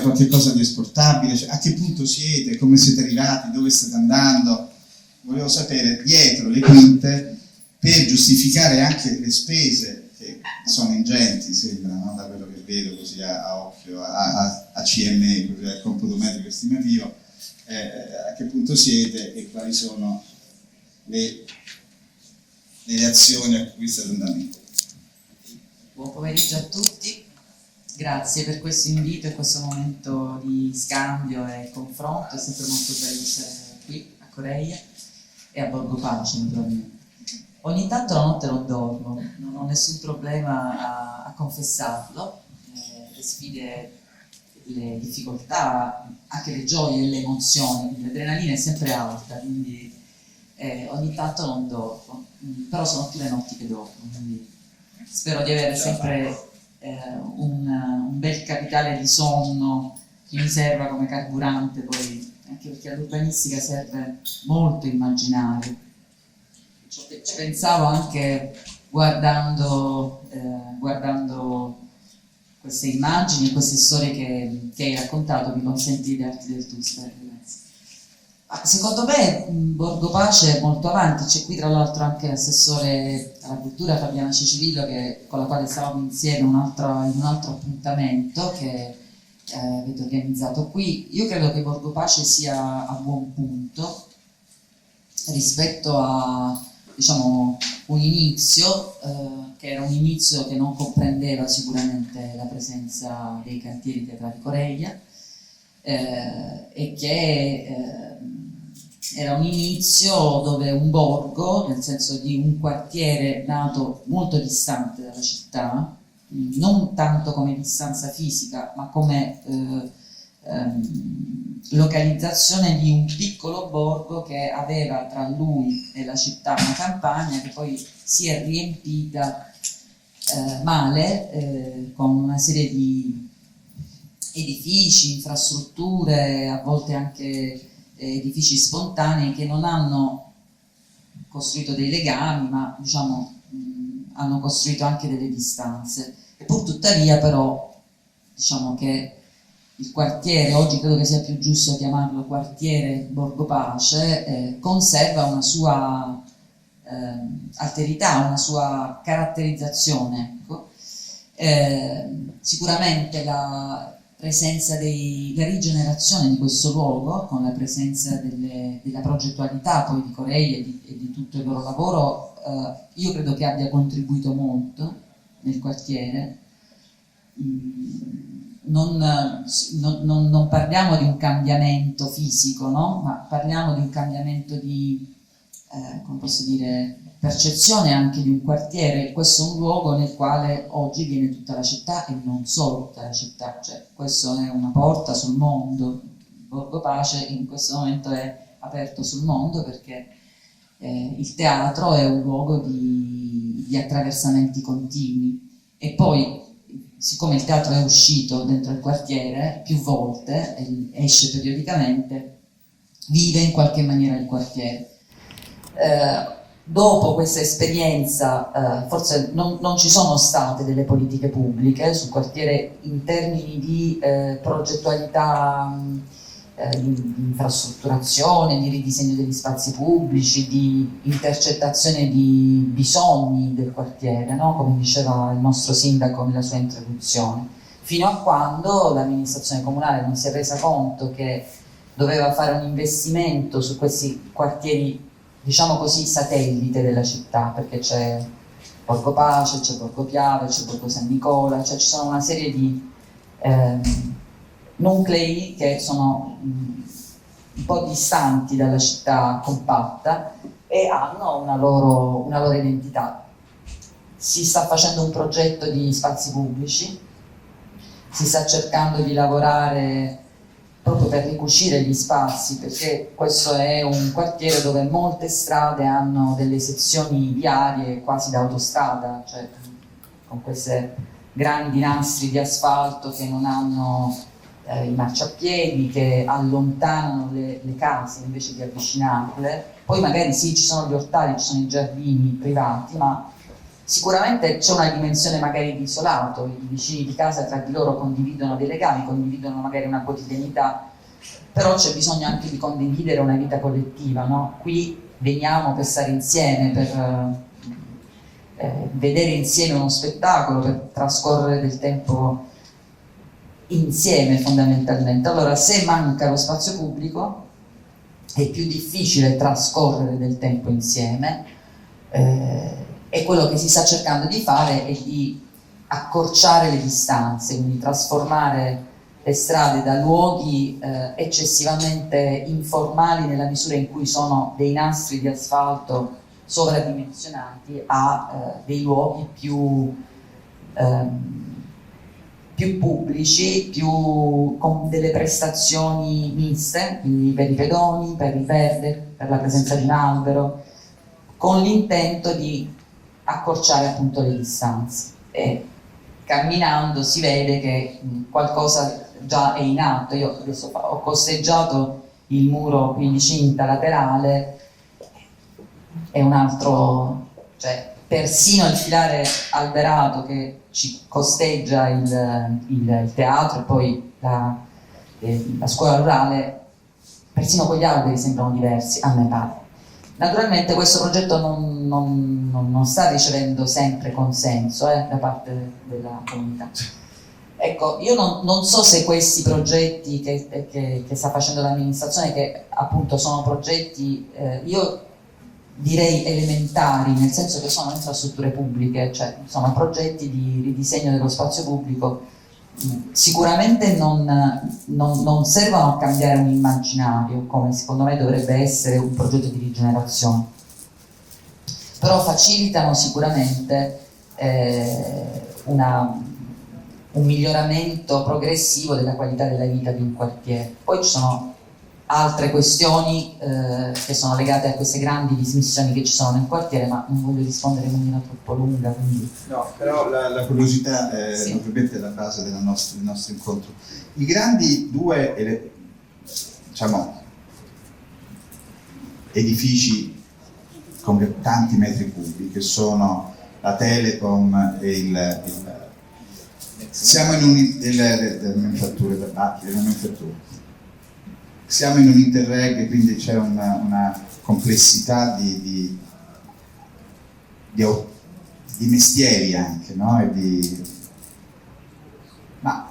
qualche cosa di esportabile, cioè, a che punto siete, come siete arrivati, dove state andando? Volevo sapere dietro le quinte, per giustificare anche le spese che sono ingenti, sembra, no? Da quello che vedo così a occhio, a CME, così al computo metrico estimativo, a che punto siete e quali sono le azioni a cui state andando. Buon pomeriggio a tutti, grazie per questo invito e questo momento di scambio e confronto, è sempre molto bello essere qui a Coreia e a Borgo Pace naturalmente. Ogni tanto la notte non dormo, non ho nessun problema a confessarlo, le sfide, le difficoltà, anche le gioie e le emozioni, l'adrenalina è sempre alta, quindi ogni tanto non dormo, però sono più le notti che dormo, quindi spero di avere sempre un bel capitale di sonno che mi serva come carburante, poi anche perché all'urbanistica serve molto immaginario. Ci pensavo anche guardando queste immagini e queste storie che hai raccontato, mi consenti di darti del tu, spero. Secondo me Borgo Pace è molto avanti, c'è qui tra l'altro anche l'assessore alla cultura Fabiana Cecirillo con la quale stavamo insieme in un altro appuntamento che avete organizzato qui. Io credo che Borgo Pace sia a buon punto rispetto a, diciamo, un inizio che era un inizio che non comprendeva sicuramente la presenza dei cantieri teatrali Coreia e che era un inizio dove un borgo, nel senso di un quartiere nato molto distante dalla città, non tanto come distanza fisica, ma come localizzazione di un piccolo borgo che aveva tra lui e la città una campagna che poi si è riempita male con una serie di edifici, infrastrutture, a volte anche edifici spontanei che non hanno costruito dei legami, ma diciamo hanno costruito anche delle distanze. E pur tuttavia però diciamo che il quartiere, oggi credo che sia più giusto chiamarlo quartiere Borgo Pace, conserva una sua alterità, una sua caratterizzazione. Ecco. Sicuramente la rigenerazione di questo luogo, con la presenza della progettualità poi di Coreia e di tutto il loro lavoro, io credo che abbia contribuito molto nel quartiere. Non parliamo di un cambiamento fisico, no? Ma parliamo di un cambiamento di, come posso dire, percezione anche di un quartiere. Questo è un luogo nel quale oggi viene tutta la città e non solo tutta la città, cioè questo è una porta sul mondo. Borgo Pace in questo momento è aperto sul mondo perché il teatro è un luogo di attraversamenti continui e poi siccome il teatro è uscito dentro il quartiere più volte e esce periodicamente, vive in qualche maniera il quartiere. Dopo questa esperienza forse non ci sono state delle politiche pubbliche sul quartiere in termini di progettualità, di infrastrutturazione, di ridisegno degli spazi pubblici, di intercettazione di bisogni del quartiere, no? Come diceva il nostro sindaco nella sua introduzione, fino a quando l'amministrazione comunale non si è resa conto che doveva fare un investimento su questi quartieri, diciamo così, satellite della città, perché c'è Borgo Pace, c'è Borgo Piave, c'è Borgo San Nicola, cioè ci sono una serie di nuclei che sono un po' distanti dalla città compatta e hanno una loro identità. Si sta facendo un progetto di spazi pubblici, si sta cercando di lavorare proprio per ricucire gli spazi, perché questo è un quartiere dove molte strade hanno delle sezioni viarie quasi da autostrada, cioè con queste grandi nastri di asfalto che non hanno i marciapiedi, che allontanano le case invece di avvicinarle. Poi magari sì, ci sono gli ortaggi, ci sono i giardini privati, ma Sicuramente c'è una dimensione magari di isolato, i vicini di casa tra di loro condividono dei legami, condividono magari una quotidianità, però c'è bisogno anche di condividere una vita collettiva, no? Qui veniamo per stare insieme, per vedere insieme uno spettacolo, per trascorrere del tempo insieme fondamentalmente. Allora, se manca lo spazio pubblico è più difficile trascorrere del tempo insieme, e quello che si sta cercando di fare è di accorciare le distanze, quindi trasformare le strade da luoghi eccessivamente informali nella misura in cui sono dei nastri di asfalto sovradimensionati a dei luoghi più pubblici, con delle prestazioni miste, quindi per i pedoni, per il verde, per la presenza di un albero, con l'intento di accorciare appunto le distanze. E camminando si vede che qualcosa già è in atto. Io adesso ho costeggiato il muro qui in cinta laterale, è un altro, cioè persino il filare alberato che ci costeggia il teatro e poi la scuola rurale, persino quegli alberi sembrano diversi, a me pare. Naturalmente questo progetto non sta ricevendo sempre consenso da parte della comunità. Ecco, io non so se questi progetti che sta facendo l'amministrazione, che appunto sono progetti, io direi elementari, nel senso che sono infrastrutture pubbliche, cioè sono progetti di ridisegno dello spazio pubblico, sicuramente non servono a cambiare un immaginario, come secondo me dovrebbe essere un progetto di rigenerazione, però facilitano sicuramente un miglioramento progressivo della qualità della vita di un quartiere. Poi ci sono altre questioni che sono legate a queste grandi dismissioni che ci sono nel quartiere, ma non voglio rispondere in maniera troppo lunga. Quindi. No, però la curiosità sì. Ovviamente è la base del nostro incontro. I grandi due edifici con tanti metri cubi, che sono la Telecom e siamo in delle manuffatture tabacchi, siamo in un interreg, quindi c'è una complessità di mestieri anche, no? Ma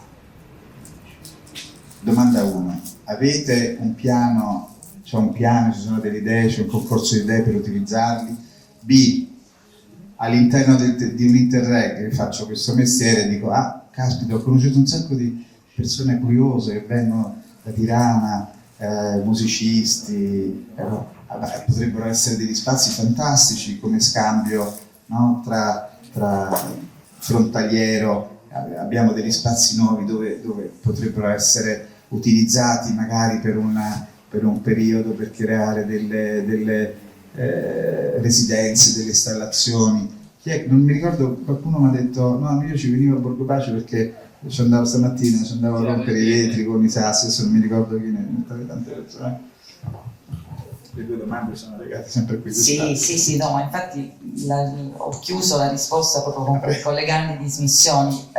domanda 1, avete un piano, c'è un piano, ci sono delle idee, c'è un concorso di idee per utilizzarli? B, all'interno di un interreg faccio questo mestiere e dico, caspita, ho conosciuto un sacco di persone curiose che vengono da Tirana, musicisti, potrebbero essere degli spazi fantastici come scambio, no? tra frontaliero, abbiamo degli spazi nuovi dove potrebbero essere utilizzati magari per un periodo per creare delle residenze, delle installazioni. Non mi ricordo, qualcuno mi ha detto no, io ci venivo a Borgo Pace perché ci andavo stamattina, ci andavo a rompere i vetri con i sassi, adesso non mi ricordo chi ne tante persone. Le due domande sono legate sempre a questo. Sì, no, ma infatti ho chiuso la risposta proprio con le grandi dismissioni.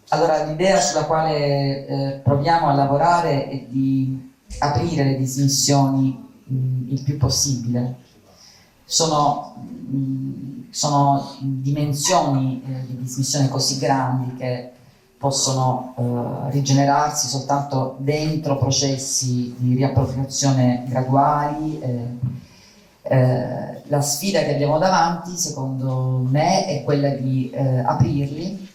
Allora, l'idea sulla quale proviamo a lavorare è di aprire le dismissioni il più possibile. Sono dimensioni di dismissione così grandi che possono rigenerarsi soltanto dentro processi di riappropriazione graduali. La sfida che abbiamo davanti, secondo me, è quella di aprirli,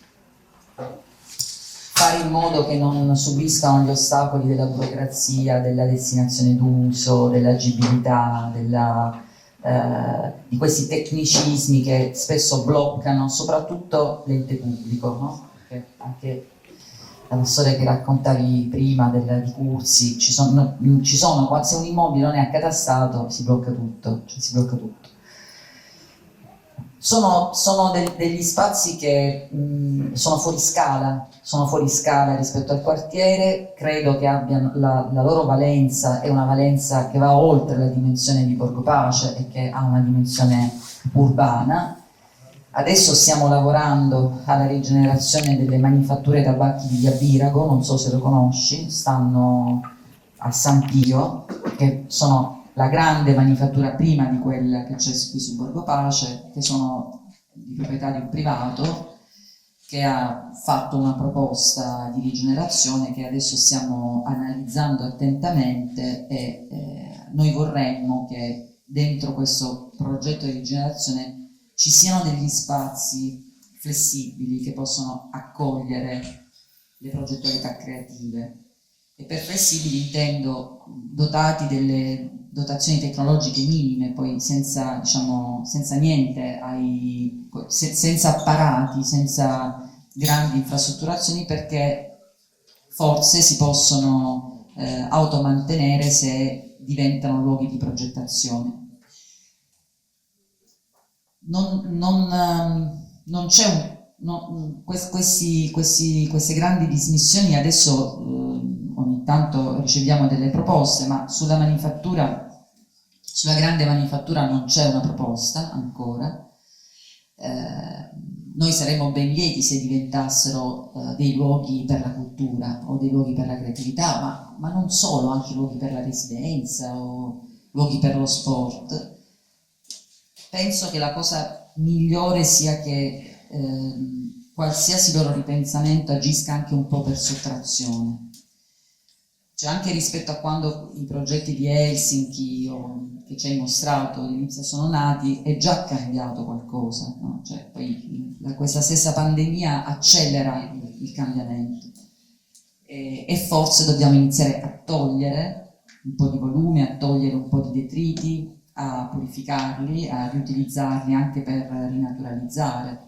fare in modo che non subiscano gli ostacoli della burocrazia, della destinazione d'uso, dell'agibilità, di questi tecnicismi che spesso bloccano soprattutto l'ente pubblico, no? Perché anche la storia che raccontavi prima di Curzi, ci sono, se un immobile non è accatastato si blocca tutto, Sono degli spazi che sono fuori scala rispetto al quartiere, credo che abbiano la loro valenza, è una valenza che va oltre la dimensione di Borgo Pace e che ha una dimensione urbana. Adesso stiamo lavorando alla rigenerazione delle manifatture tabacchi di Via, non so se lo conosci, stanno a San Pio, che sono la grande manifattura prima di quella che c'è qui su Borgo Pace, che sono di proprietà di un privato che ha fatto una proposta di rigenerazione che adesso stiamo analizzando attentamente e noi vorremmo che dentro questo progetto di rigenerazione ci siano degli spazi flessibili che possono accogliere le progettualità creative. E per flessibili intendo dotati delle dotazioni tecnologiche minime, poi senza niente, senza apparati, senza grandi infrastrutturazioni, perché forse si possono automantenere se diventano luoghi di progettazione. Non c'è queste grandi dismissioni. Adesso ogni tanto riceviamo delle proposte, ma sulla grande manifattura non c'è una proposta ancora. Noi saremmo ben lieti se diventassero dei luoghi per la cultura o dei luoghi per la creatività, ma non solo, anche luoghi per la residenza o luoghi per lo sport. Penso che la cosa migliore sia che qualsiasi loro ripensamento agisca anche un po' per sottrazione. Cioè anche rispetto a quando i progetti di Helsinki che ci hai mostrato all'inizio sono nati, è già cambiato qualcosa, no? Cioè, poi questa stessa pandemia accelera il cambiamento e forse dobbiamo iniziare a togliere un po' di volume, a togliere un po' di detriti, a purificarli, a riutilizzarli anche per rinaturalizzare.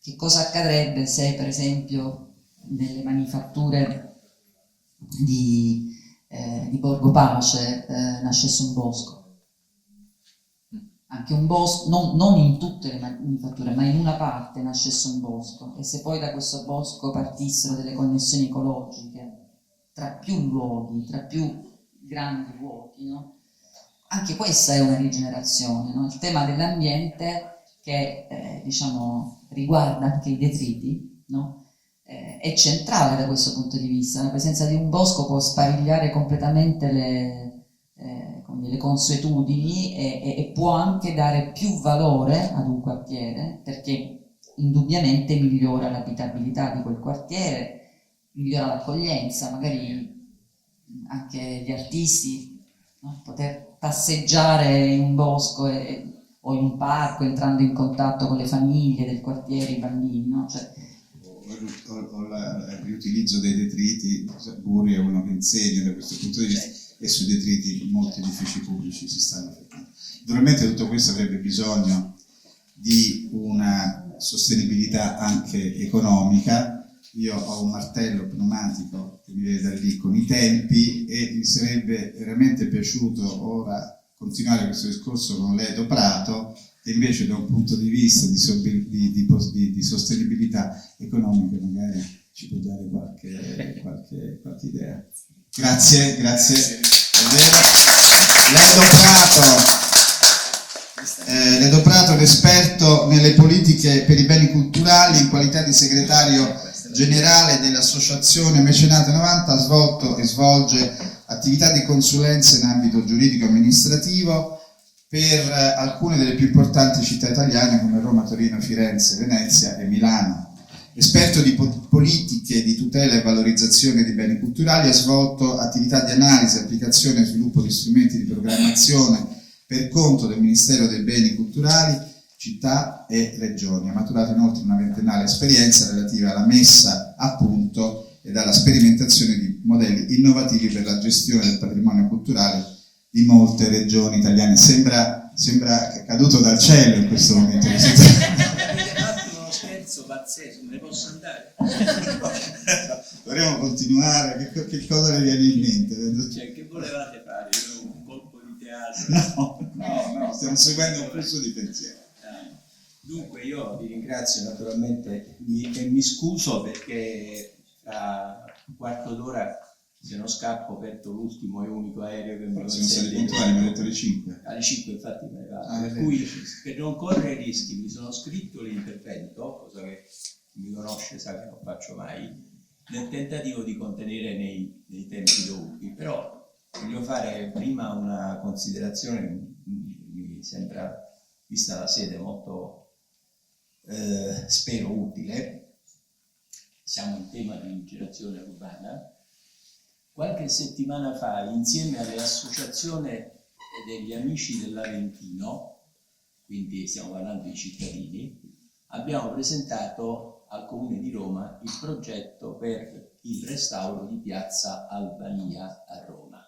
Che cosa accadrebbe se per esempio nelle manifatture di Borgo Pace nascesse un bosco? Anche un bosco, non in tutte le manifatture, ma in una parte nascesse un bosco, e se poi da questo bosco partissero delle connessioni ecologiche tra più luoghi, tra più grandi luoghi, no? Anche questa è una rigenerazione, no? Il tema dell'ambiente che riguarda anche i detriti, no? È centrale da questo punto di vista. La presenza di un bosco può sparigliare completamente le consuetudini e può anche dare più valore ad un quartiere, perché indubbiamente migliora l'abitabilità di quel quartiere, migliora l'accoglienza, magari anche gli artisti, no? Poter passeggiare in un bosco o in un parco, entrando in contatto con le famiglie del quartiere, i bambini, no? Cioè, o il riutilizzo dei detriti. Buri è uno che insegna da questo punto di vista, e sui detriti molti edifici pubblici si stanno fermando. Naturalmente tutto questo avrebbe bisogno di una sostenibilità anche economica. Io ho un martello pneumatico che mi vede da lì con i tempi, e mi sarebbe veramente piaciuto ora continuare questo discorso con Ledo Prato, che invece da un punto di vista di sostenibilità economica magari ci può dare qualche idea. Grazie. Ledo Prato, l'esperto nelle politiche per i beni culturali, in qualità di segretario generale dell'associazione Mecenate 90, ha svolto e svolge attività di consulenza in ambito giuridico amministrativo per alcune delle più importanti città italiane come Roma, Torino, Firenze, Venezia e Milano. Esperto di politiche di tutela e valorizzazione di beni culturali, ha svolto attività di analisi, applicazione e sviluppo di strumenti di programmazione per conto del Ministero dei Beni Culturali, città e regioni. Ha maturato inoltre una ventennale esperienza relativa alla messa a punto ed alla sperimentazione di modelli innovativi per la gestione del patrimonio culturale di molte regioni italiane. Sembra caduto dal cielo in questo momento. Pazzesco, me ne posso andare? Dovremmo continuare. Che cosa le viene in mente? Cioè, che volevate fare? Un colpo di teatro? No, stiamo seguendo un flusso di pensiero. Dunque io vi ringrazio naturalmente e mi scuso perché tra un quarto d'ora se non scappo perdo l'ultimo e unico aereo che mi Siamo stati consente. puntuali, mi ha detto le 5. Alle 5 infatti me ne vado. Ah, Per cui per non correre rischi mi sono scritto l'intervento, cosa che chi mi conosce sa che non faccio mai, nel tentativo di contenere nei tempi dovuti. Però voglio fare prima una considerazione, mi sembra, vista la sede, molto spero utile. Siamo in tema di rigenerazione urbana. Qualche settimana fa, insieme alle associazioni degli amici dell'Aventino, quindi stiamo parlando di cittadini, abbiamo presentato al Comune di Roma il progetto per il restauro di Piazza Albania a Roma,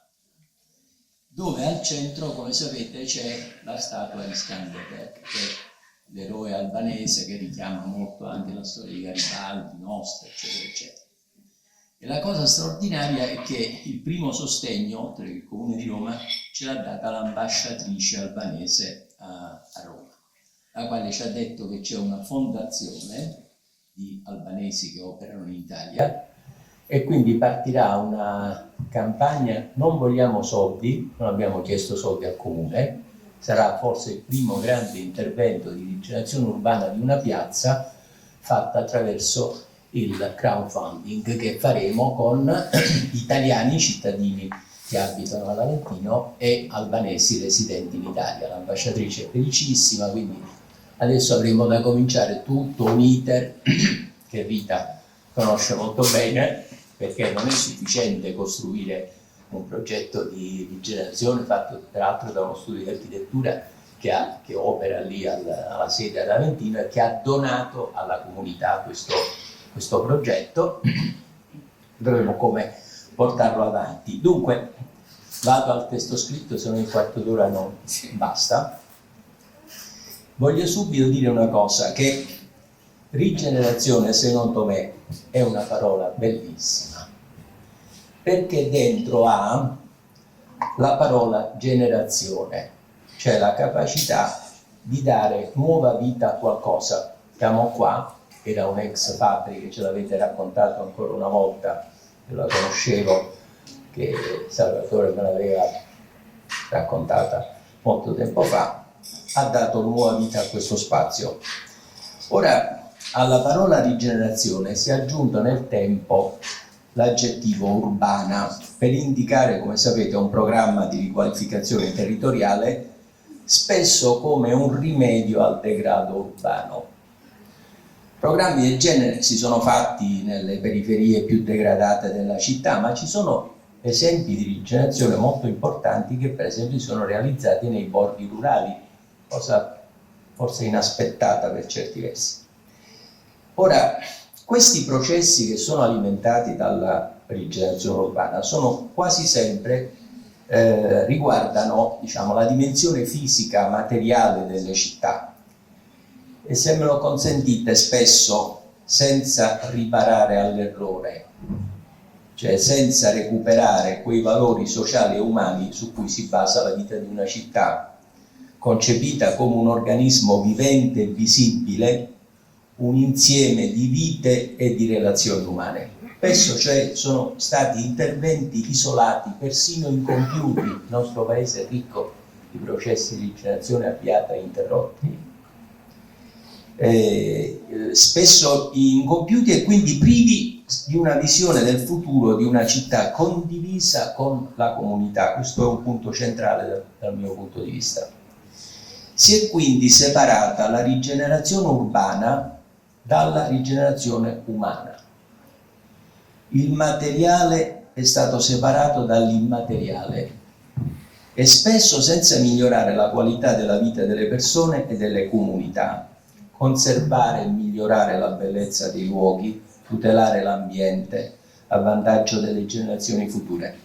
dove al centro, come sapete, c'è la statua di Skanderbeg, che è l'eroe albanese che richiama molto anche la storia di Garibaldi, nostra, eccetera, eccetera. E la cosa straordinaria è che il primo sostegno, oltre che il Comune di Roma, ce l'ha data l'ambasciatrice albanese a Roma, la quale ci ha detto che c'è una fondazione di albanesi che operano in Italia e quindi partirà una campagna, non vogliamo soldi, non abbiamo chiesto soldi al Comune, sarà forse il primo grande intervento di rigenerazione urbana di una piazza fatta attraverso il crowdfunding che faremo con italiani cittadini che abitano all'Aventino e albanesi residenti in Italia. L'ambasciatrice è felicissima, quindi adesso avremo da cominciare tutto un iter che Rita conosce molto bene, perché non è sufficiente costruire un progetto di rigenerazione fatto tra l'altro da uno studio di architettura che opera lì alla sede ad Aventino e che ha donato alla comunità questo progetto. Dovremo come portarlo avanti. Dunque vado al testo scritto, se no in quarto d'ora non basta. Voglio subito dire una cosa, che rigenerazione secondo me è una parola bellissima, perché dentro ha la parola generazione, cioè la capacità di dare nuova vita a qualcosa. Siamo qua, era un'ex fabbrica, ce l'avete raccontato ancora una volta, io la conoscevo, che Salvatore me l'aveva raccontata molto tempo fa, ha dato nuova vita a questo spazio. Ora, alla parola rigenerazione si è aggiunto nel tempo l'aggettivo urbana per indicare, come sapete, un programma di riqualificazione territoriale spesso come un rimedio al degrado urbano. Programmi del genere si sono fatti nelle periferie più degradate della città, ma ci sono esempi di rigenerazione molto importanti che per esempio sono realizzati nei borghi rurali, cosa forse inaspettata per certi versi. Ora, questi processi che sono alimentati dalla rigenerazione urbana sono quasi sempre riguardano, diciamo, la dimensione fisica, materiale delle città e, se me lo consentite, spesso senza riparare all'errore, cioè senza recuperare quei valori sociali e umani su cui si basa la vita di una città, concepita come un organismo vivente e visibile, un insieme di vite e di relazioni umane. Spesso cioè sono stati interventi isolati, persino incompiuti. Il nostro paese è ricco di processi di rigenerazione avviata e interrotti, spesso incompiuti e quindi privi di una visione del futuro di una città condivisa con la comunità. Questo è un punto centrale dal mio punto di vista. Si è quindi separata la rigenerazione urbana dalla rigenerazione umana. Il materiale è stato separato dall'immateriale e spesso senza migliorare la qualità della vita delle persone e delle comunità, conservare e migliorare la bellezza dei luoghi, tutelare l'ambiente a vantaggio delle generazioni future.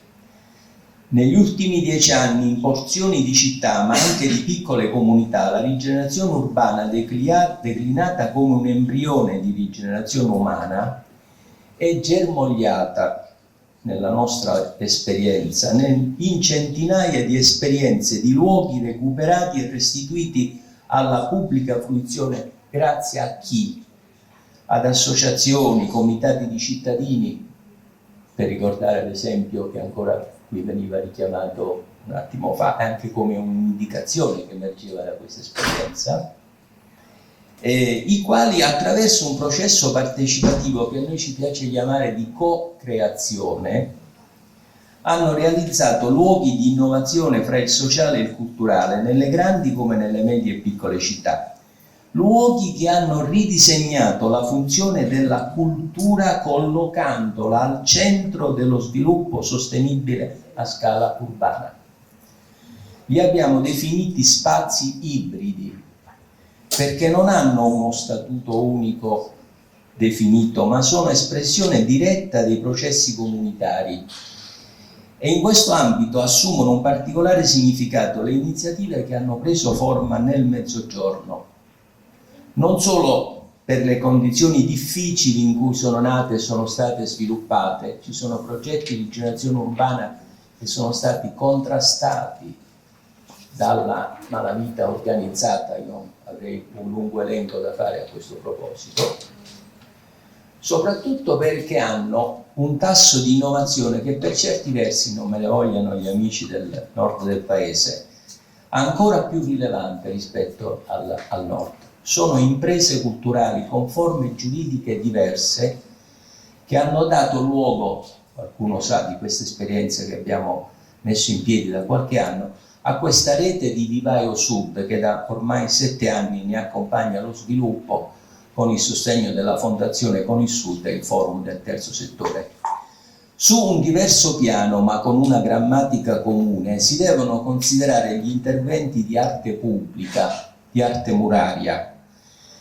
Negli ultimi 10 anni in porzioni di città, ma anche di piccole comunità, la rigenerazione urbana declinata come un embrione di rigenerazione umana è germogliata nella nostra esperienza, in centinaia di esperienze di luoghi recuperati e restituiti alla pubblica fruizione grazie a chi? Ad associazioni, comitati di cittadini, per ricordare l'esempio che ancora qui veniva richiamato un attimo fa, anche come un'indicazione che emergeva da questa esperienza, i quali attraverso un processo partecipativo che a noi ci piace chiamare di co-creazione hanno realizzato luoghi di innovazione fra il sociale e il culturale nelle grandi come nelle medie e piccole città, luoghi che hanno ridisegnato la funzione della cultura collocandola al centro dello sviluppo sostenibile a scala urbana. Li abbiamo definiti spazi ibridi perché non hanno uno statuto unico definito, ma sono espressione diretta dei processi comunitari. E in questo ambito assumono un particolare significato le iniziative che hanno preso forma nel Mezzogiorno, non solo per le condizioni difficili in cui sono nate e sono state sviluppate. Ci sono progetti di rigenerazione urbana che sono stati contrastati dalla malavita organizzata. Io avrei un lungo elenco da fare a questo proposito, soprattutto perché hanno un tasso di innovazione che per certi versi, non me ne vogliano gli amici del nord del paese, ancora più rilevante rispetto al nord. Sono imprese culturali con forme giuridiche diverse che hanno dato luogo, qualcuno sa di queste esperienze che abbiamo messo in piedi da qualche anno, a questa rete di vivaio sud che da ormai 7 anni ne accompagna lo sviluppo con il sostegno della Fondazione Con il Sud e il Forum del Terzo Settore. Su un diverso piano, ma con una grammatica comune, si devono considerare gli interventi di arte pubblica, di arte muraria,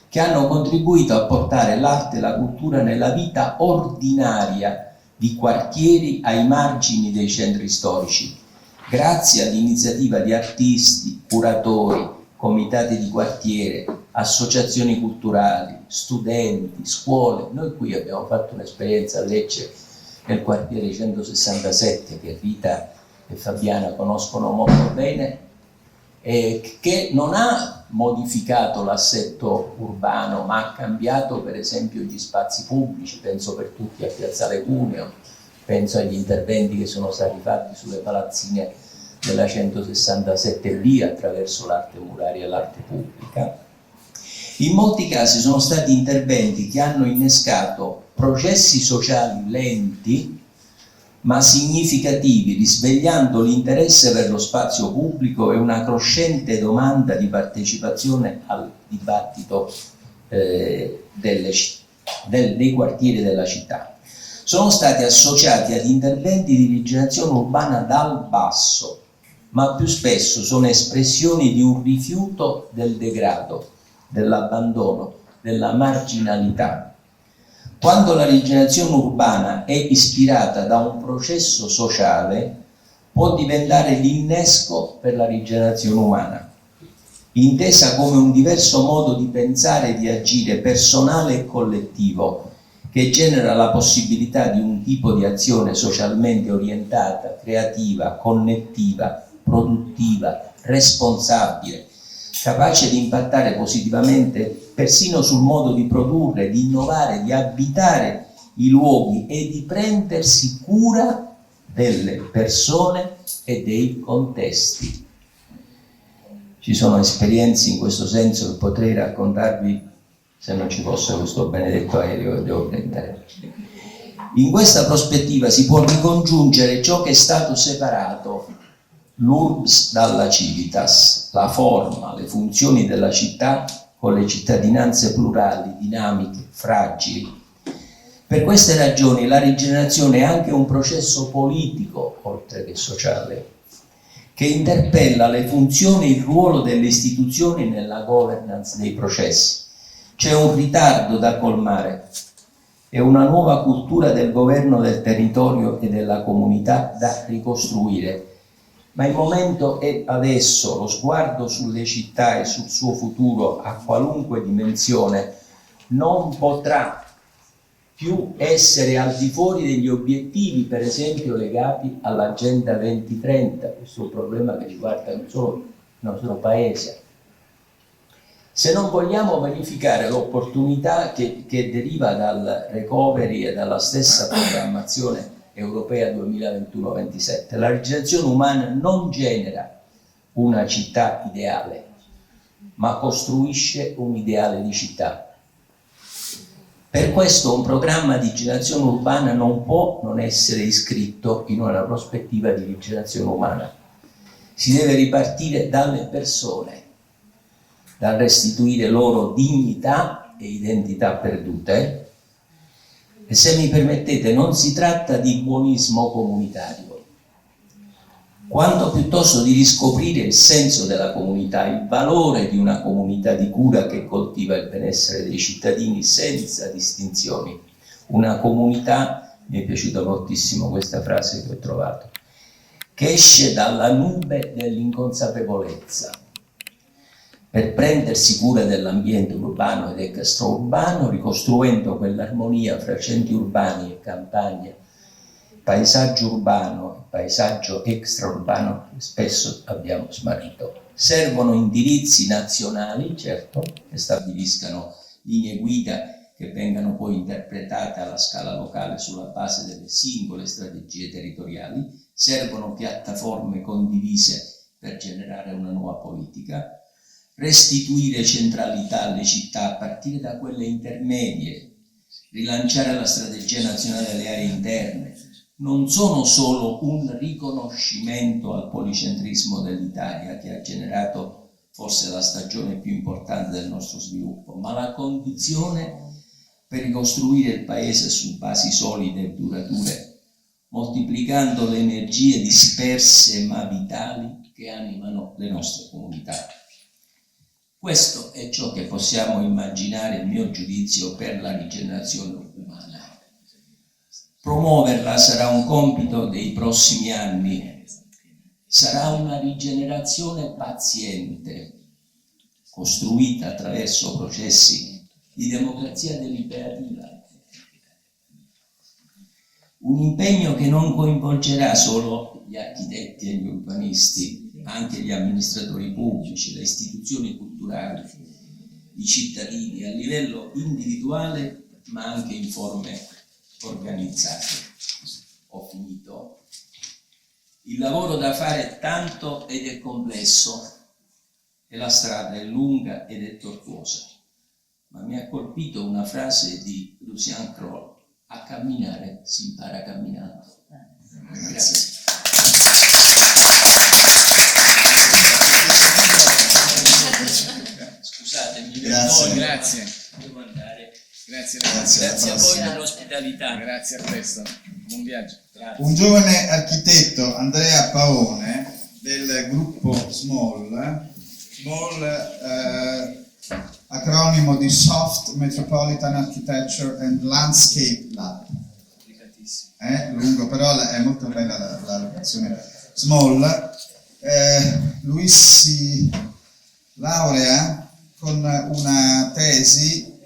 che hanno contribuito a portare l'arte e la cultura nella vita ordinaria di quartieri ai margini dei centri storici, grazie all'iniziativa di artisti, curatori, comitati di quartiere, associazioni culturali, studenti, scuole. Noi qui abbiamo fatto un'esperienza a Lecce nel quartiere 167 che Rita e Fabiana conoscono molto bene, e che non ha modificato l'assetto urbano, ma ha cambiato per esempio gli spazi pubblici. Penso per tutti a Piazzale Cuneo, penso agli interventi che sono stati fatti sulle palazzine della 167B attraverso l'arte muraria e l'arte pubblica. In molti casi sono stati interventi che hanno innescato processi sociali lenti ma significativi, risvegliando l'interesse per lo spazio pubblico e una crescente domanda di partecipazione al dibattito dei quartieri della città. Sono stati associati ad interventi di rigenerazione urbana dal basso, ma più spesso sono espressioni di un rifiuto del degrado, dell'abbandono, della marginalità. Quando la rigenerazione urbana è ispirata da un processo sociale, può diventare l'innesco per la rigenerazione umana, intesa come un diverso modo di pensare e di agire personale e collettivo, che genera la possibilità di un tipo di azione socialmente orientata, creativa, connettiva, produttiva, responsabile, capace di impattare positivamente persino sul modo di produrre, di innovare, di abitare i luoghi e di prendersi cura delle persone e dei contesti. Ci sono esperienze in questo senso che potrei raccontarvi se non ci fosse questo benedetto aereo che devo prendere. In questa prospettiva si può ricongiungere ciò che è stato separato, l'urbs dalla civitas, la forma, le funzioni della città con le cittadinanze plurali, dinamiche, fragili. Per queste ragioni la rigenerazione è anche un processo politico, oltre che sociale, che interpella le funzioni e il ruolo delle istituzioni nella governance dei processi. C'è un ritardo da colmare e una nuova cultura del governo del territorio e della comunità da ricostruire. Ma il momento è adesso, lo sguardo sulle città e sul suo futuro a qualunque dimensione non potrà più essere al di fuori degli obiettivi, per esempio legati all'Agenda 2030. Questo è un problema che riguarda non solo il nostro paese. Se non vogliamo verificare l'opportunità che deriva dal recovery e dalla stessa programmazione europea 2021-27. La rigenerazione umana non genera una città ideale, ma costruisce un ideale di città. Per questo un programma di rigenerazione urbana non può non essere iscritto in una prospettiva di rigenerazione umana. Si deve ripartire dalle persone, dal restituire loro dignità e identità perdute. E se mi permettete, non si tratta di buonismo comunitario, quanto piuttosto di riscoprire il senso della comunità, il valore di una comunità di cura che coltiva il benessere dei cittadini senza distinzioni. Una comunità, mi è piaciuta moltissimo questa frase che ho trovato, che esce dalla nube dell'inconsapevolezza per prendersi cura dell'ambiente urbano ed extraurbano, ricostruendo quell'armonia fra centri urbani e campagne, paesaggio urbano e paesaggio extraurbano che spesso abbiamo smarrito. Servono indirizzi nazionali, certo, che stabiliscano linee guida che vengano poi interpretate alla scala locale sulla base delle singole strategie territoriali. Servono piattaforme condivise per generare una nuova politica. Restituire centralità alle città a partire da quelle intermedie, rilanciare la strategia nazionale delle aree interne, non sono solo un riconoscimento al policentrismo dell'Italia che ha generato forse la stagione più importante del nostro sviluppo, ma la condizione per ricostruire il Paese su basi solide e durature, moltiplicando le energie disperse ma vitali che animano le nostre comunità. Questo è ciò che possiamo immaginare, a mio giudizio, per la rigenerazione umana. Promuoverla sarà un compito dei prossimi anni, sarà una rigenerazione paziente, costruita attraverso processi di democrazia deliberativa. Un impegno che non coinvolgerà solo gli architetti e gli urbanisti, anche gli amministratori pubblici, le istituzioni culturali, i cittadini a livello individuale ma anche in forme organizzate. Ho finito. Il lavoro da fare è tanto ed è complesso e la strada è lunga ed è tortuosa, ma mi ha colpito una frase di Lucien Kroll: a camminare si impara camminando. Grazie. Scusatemi, grazie. Devo andare. Grazie a voi dell'ospitalità. Grazie, a presto. Buon viaggio. Grazie. Un giovane architetto, Andrea Paone, del gruppo SMALL, acronimo di Soft Metropolitan Architecture and Landscape Lab. Lungo, però è molto bella la locazione. SMALL. Lui si laurea con una tesi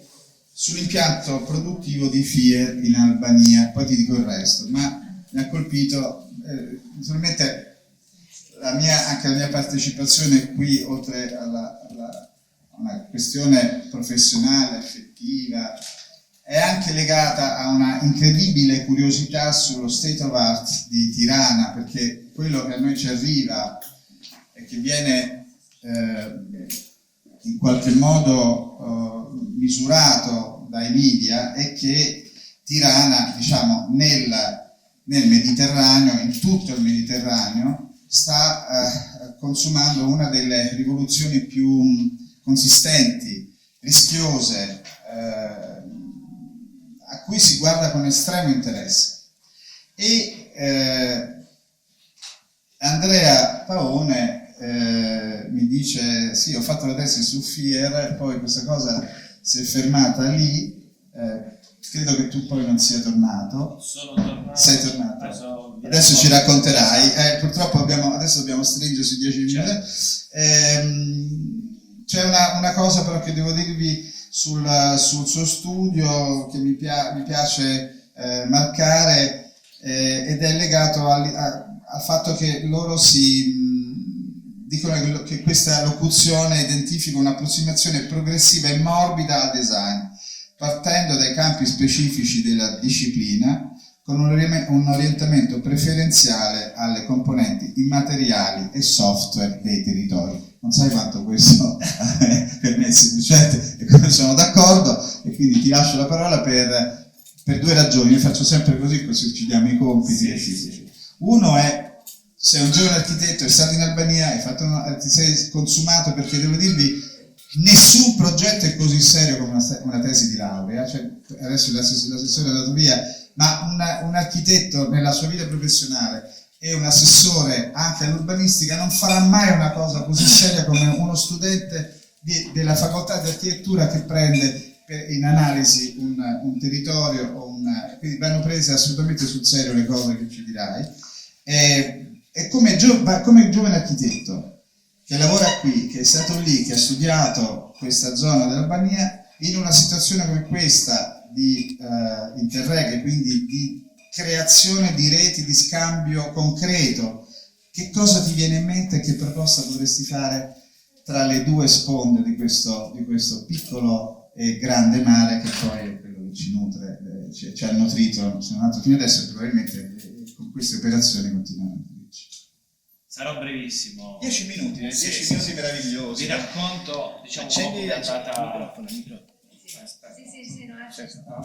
sull'impianto produttivo di Fier in Albania, poi ti dico il resto, ma mi ha colpito naturalmente anche la mia partecipazione qui, oltre a una questione professionale, affettiva, è anche legata a una incredibile curiosità sullo state of art di Tirana, perché quello che a noi ci arriva e che viene in qualche modo misurato dai media è che Tirana, diciamo, nel Mediterraneo, in tutto il Mediterraneo, sta consumando una delle rivoluzioni più consistenti, rischiose, a cui si guarda con estremo interesse. E Andrea Paone mi dice: sì, ho fatto la tesi su Fier, poi questa cosa si è fermata lì, credo che tu poi non sia tornato. Sono tornato. Sei tornato. Adesso ci racconterai, purtroppo adesso dobbiamo stringersi 10 minuti. C'è una cosa però che devo dirvi sul suo studio che mi piace marcare, ed è legato al fatto che loro dicono che questa locuzione identifica un'approssimazione progressiva e morbida al design, partendo dai campi specifici della disciplina, con un orientamento preferenziale alle componenti immateriali e software dei territori. Non sai quanto questo per me è seducente e come sono d'accordo, e quindi ti lascio la parola per due ragioni. Io faccio sempre così ci diamo i compiti reciproci. Uno è: sei un giovane architetto, è stato in Albania, ti sei consumato, perché devo dirvi, nessun progetto è così serio come una tesi di laurea. Cioè, adesso l'assessore è andato via, ma un architetto nella sua vita professionale e un assessore anche all'urbanistica non farà mai una cosa così seria come uno studente della facoltà di architettura che prende in analisi un territorio, quindi vanno prese assolutamente sul serio le cose che ci dirai. E come giovane architetto che lavora qui, che è stato lì, che ha studiato questa zona dell'Albania, in una situazione come questa di interreg, quindi di creazione di reti di scambio concreto, che cosa ti viene in mente e che proposta potresti fare tra le due sponde di questo piccolo e grande mare che poi è quello che ci nutre, ci ha nutrito fino adesso, e probabilmente con queste operazioni continuano a nutrirci. Sarò brevissimo. 10 minuti, 10 Sì, minuti meravigliosi. Vi racconto, diciamo, Accendi, come è andata...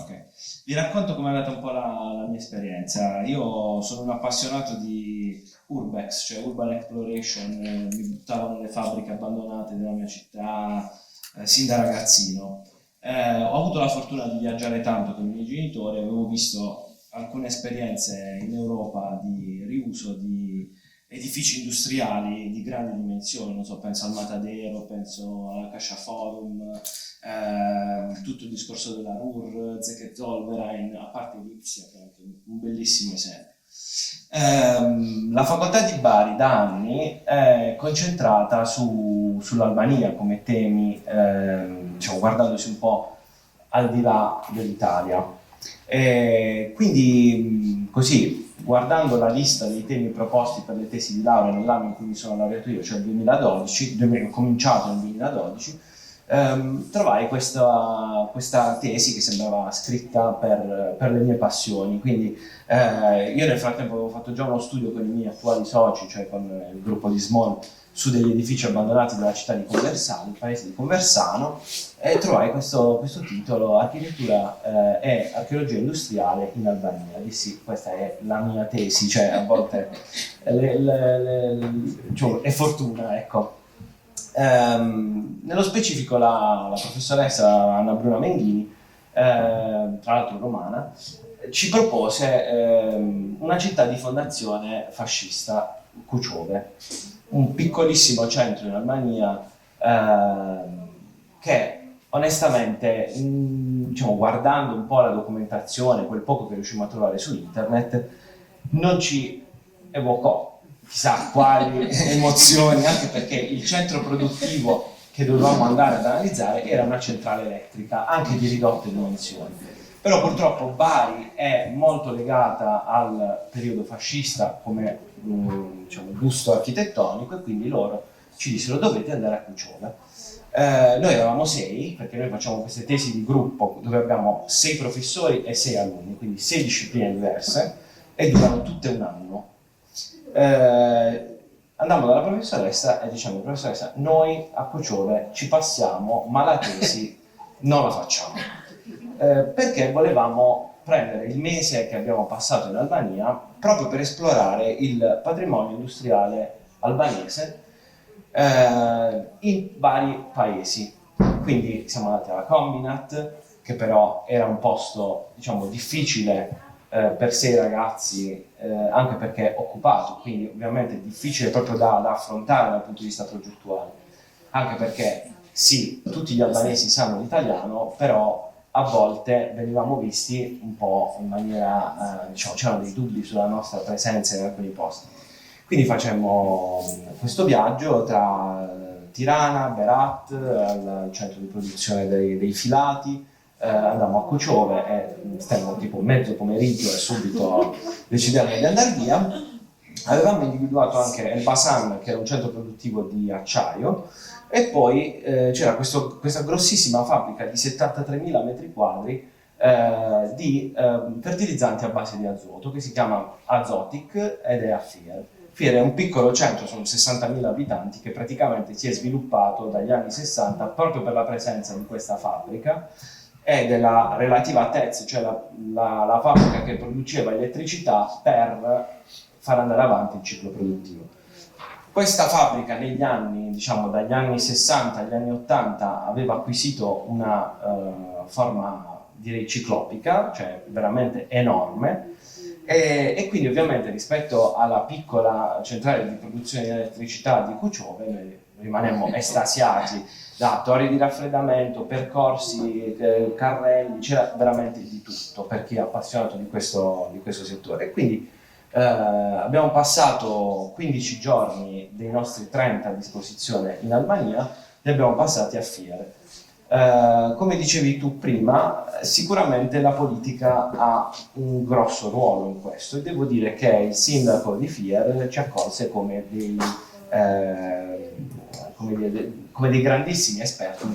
Okay. Vi racconto come è andata un po' la mia esperienza. Io sono un appassionato di Urbex, cioè Urban Exploration, mi buttavo nelle fabbriche abbandonate della mia città sin da ragazzino. Ho avuto la fortuna di viaggiare tanto con i miei genitori, avevo visto alcune esperienze in Europa di riuso di edifici industriali di grandi dimensioni, non so, penso al Matadero, penso alla Caixa Forum, tutto il discorso della Ruhr, Zecche Zollverein, a parte Lipsia, che è anche un bellissimo esempio. La facoltà di Bari da anni è concentrata sull'Albania come temi, diciamo, guardandosi un po' al di là dell'Italia. Quindi così, guardando la lista dei temi proposti per le tesi di laurea nell'anno in cui mi sono laureato io, cioè il 2012, ho cominciato nel 2012, trovai questa tesi che sembrava scritta per le mie passioni. Quindi io nel frattempo avevo fatto già uno studio con i miei attuali soci, cioè con il gruppo di Small, su degli edifici abbandonati della città di Conversano, il paese di Conversano, e trovai questo titolo: Architettura e archeologia industriale in Albania. Dissi, questa è la mia tesi, cioè a volte cioè, è fortuna, ecco. Nello specifico la professoressa Anna Bruna Menghini, tra l'altro romana, ci propose una città di fondazione fascista, Kučove, un piccolissimo centro in Albania che onestamente, diciamo, guardando un po' la documentazione, quel poco che riuscimmo a trovare su internet, non ci evocò chissà quali emozioni, anche perché il centro produttivo che dovevamo andare ad analizzare era una centrale elettrica, anche di ridotte dimensioni. Però purtroppo Bari è molto legata al periodo fascista come diciamo, gusto architettonico, e quindi loro ci dissero: dovete andare a Kučove. Noi eravamo 6, perché noi facciamo queste tesi di gruppo dove abbiamo 6 professori e 6 alunni, quindi 6 discipline diverse, e durano tutte un anno. Andammo dalla professoressa e diciamo: professoressa, noi a Kučove ci passiamo, ma la tesi non la facciamo. Perché volevamo prendere il mese che abbiamo passato in Albania proprio per esplorare il patrimonio industriale albanese in vari paesi. Quindi siamo andati alla Combinat, che però era un posto, diciamo, difficile per 6 ragazzi, anche perché occupato, quindi ovviamente difficile proprio da affrontare dal punto di vista progettuale, anche perché sì, tutti gli albanesi sanno l'italiano, però a volte venivamo visti un po' in maniera, diciamo, c'erano dei dubbi sulla nostra presenza in alcuni posti. Quindi facemmo questo viaggio tra Tirana, Berat, al centro di produzione dei filati, andammo a Kučove e stemmo tipo mezzo pomeriggio e subito decidemmo di andare via. Avevamo individuato anche Elbasan, che era un centro produttivo di acciaio, e poi c'era questa grossissima fabbrica di 73.000 metri quadri di fertilizzanti a base di azoto, che si chiama Azotic ed è a Fier. Fier è un piccolo centro, sono 60.000 abitanti, che praticamente si è sviluppato dagli anni 60 proprio per la presenza di questa fabbrica e della relativa TEZ, cioè la fabbrica che produceva elettricità per far andare avanti il ciclo produttivo. Questa fabbrica negli anni, diciamo dagli anni 60 agli anni 80, aveva acquisito una forma, direi, ciclopica, cioè veramente enorme, e quindi ovviamente rispetto alla piccola centrale di produzione di elettricità di Cuciove noi rimanemmo estasiati da torri di raffreddamento, percorsi, carrelli, c'era veramente di tutto per chi è appassionato di questo settore. E quindi abbiamo passato 15 giorni dei nostri 30 a disposizione in Albania, li abbiamo passati a Fier. Come dicevi tu prima, sicuramente la politica ha un grosso ruolo in questo, e devo dire che il sindaco di Fier ci accolse come dei grandissimi esperti.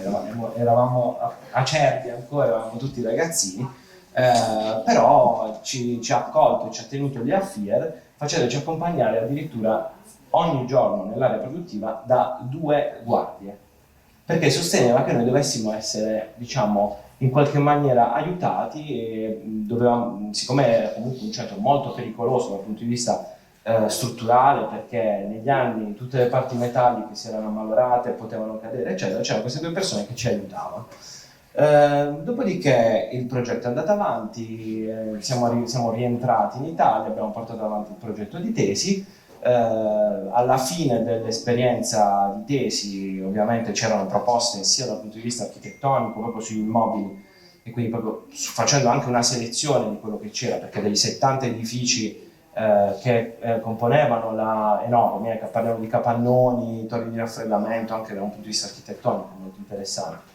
Eravamo acerbi ancora, eravamo tutti ragazzini, però ci ha accolto e ci ha tenuto lì a Fier, facendoci accompagnare addirittura ogni giorno nell'area produttiva da 2 guardie, perché sosteneva che noi dovessimo essere, diciamo, in qualche maniera aiutati, e siccome era comunque un centro molto pericoloso dal punto di vista strutturale, perché negli anni tutte le parti metalliche si erano ammalorate, potevano cadere, eccetera, c'erano queste 2 persone che ci aiutavano. Dopodiché il progetto è andato avanti, siamo rientrati in Italia, abbiamo portato avanti il progetto di tesi. Alla fine dell'esperienza di tesi ovviamente c'erano proposte sia dal punto di vista architettonico, proprio sugli immobili, e quindi proprio facendo anche una selezione di quello che c'era, perché dei 70 edifici che componevano la enorme, parliamo di capannoni, torri di raffreddamento, anche da un punto di vista architettonico molto interessante.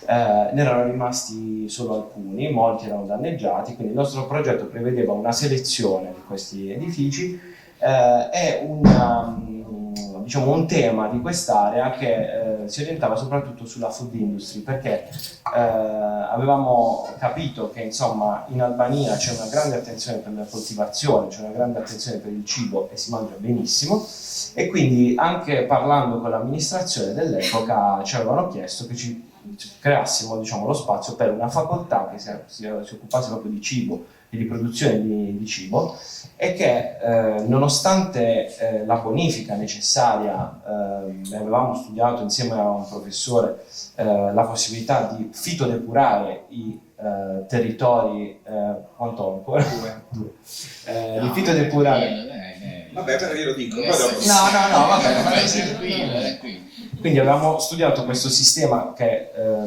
Ne erano rimasti solo alcuni, molti erano danneggiati, quindi il nostro progetto prevedeva una selezione di questi edifici e un tema di quest'area che si orientava soprattutto sulla food industry, perché avevamo capito che insomma in Albania c'è una grande attenzione per la coltivazione, c'è una grande attenzione per il cibo e si mangia benissimo, e quindi anche parlando con l'amministrazione dell'epoca ci avevano chiesto che ci creassimo, diciamo, lo spazio per una facoltà che si occupasse proprio di cibo e di produzione di cibo, e che nonostante la bonifica necessaria, avevamo studiato insieme a un professore la possibilità di fitodepurare i territori, quanto ancora? Di fitodepurare. Vabbè, però io lo dico. No, vabbè. Quindi avevamo studiato questo sistema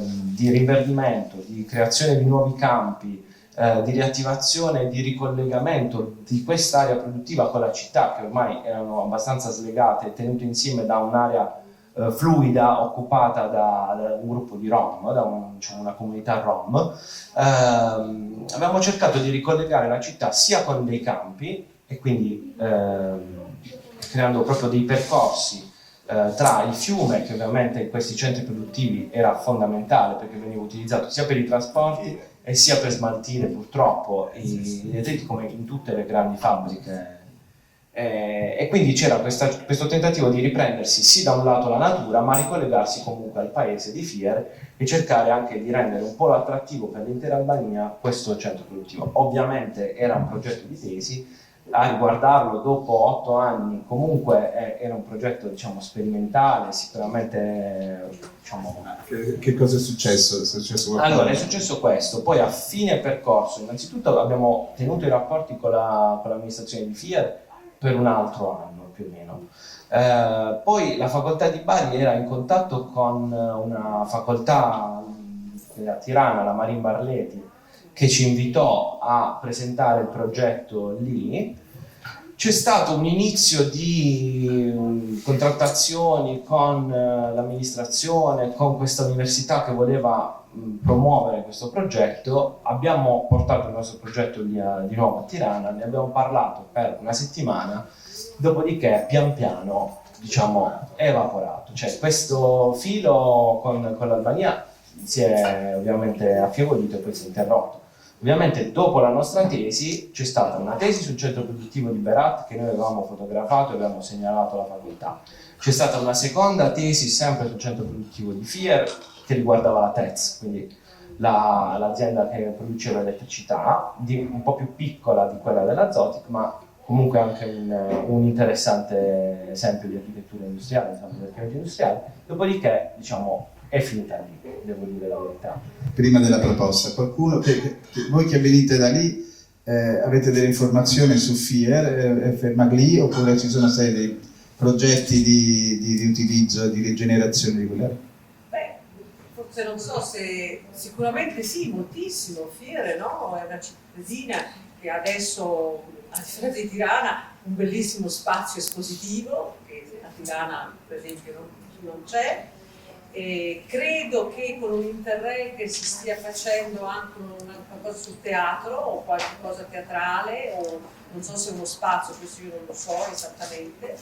di rinverdimento, di creazione di nuovi campi, di riattivazione e di ricollegamento di quest'area produttiva con la città, che ormai erano abbastanza slegate e tenute insieme da un'area fluida occupata da un gruppo di Rom, da una comunità Rom. Avevamo cercato di ricollegare la città sia con dei campi, e quindi creando proprio dei percorsi tra il fiume, che ovviamente in questi centri produttivi era fondamentale perché veniva utilizzato sia per i trasporti e sia per smaltire purtroppo i detriti, come in tutte le grandi fabbriche. E quindi c'era questo tentativo di riprendersi sì da un lato la natura, ma ricollegarsi comunque al paese di Fier e cercare anche di rendere un polo attrattivo per l'intera Albania questo centro produttivo. Ovviamente era un progetto di tesi, a riguardarlo dopo 8 anni comunque era un progetto, diciamo, sperimentale, sicuramente, diciamo. Che cosa è successo? Allora è successo questo, poi a fine percorso innanzitutto abbiamo tenuto i rapporti con l'amministrazione di Fier per un altro anno più o meno, poi la facoltà di Bari era in contatto con una facoltà a Tirana, la Marin Barleti, che ci invitò a presentare il progetto lì. C'è stato un inizio di contrattazioni con l'amministrazione, con questa università che voleva promuovere questo progetto. Abbiamo portato il nostro progetto di nuovo a Tirana, ne abbiamo parlato per una settimana, dopodiché pian piano, diciamo, è evaporato. Cioè questo filo con l'Albania si è ovviamente affievolito e poi si è interrotto. Ovviamente dopo la nostra tesi c'è stata una tesi sul centro produttivo di Berat che noi avevamo fotografato e avevamo segnalato alla facoltà. C'è stata una seconda tesi sempre sul centro produttivo di Fier che riguardava la TEZ, quindi l'azienda che produceva elettricità, un po' più piccola di quella della Zotic, ma comunque anche un interessante esempio di architettura industriale, di architettura industriale. Dopodiché, diciamo, è finita lì, devo dire la verità. Prima della proposta, qualcuno, voi che venite da lì, avete delle informazioni su Fier, è ferma lì, oppure ci sono stati dei progetti di riutilizzo e di rigenerazione di quella? Beh, forse non so se, sicuramente sì, moltissimo. Fier, no? È una cittadina che adesso, a differenza di Tirana, un bellissimo spazio espositivo, che a Tirana per esempio non c'è. E credo che con un Interreg si stia facendo anche qualcosa sul teatro o qualche cosa teatrale, o non so se uno spazio, questo io non lo so esattamente,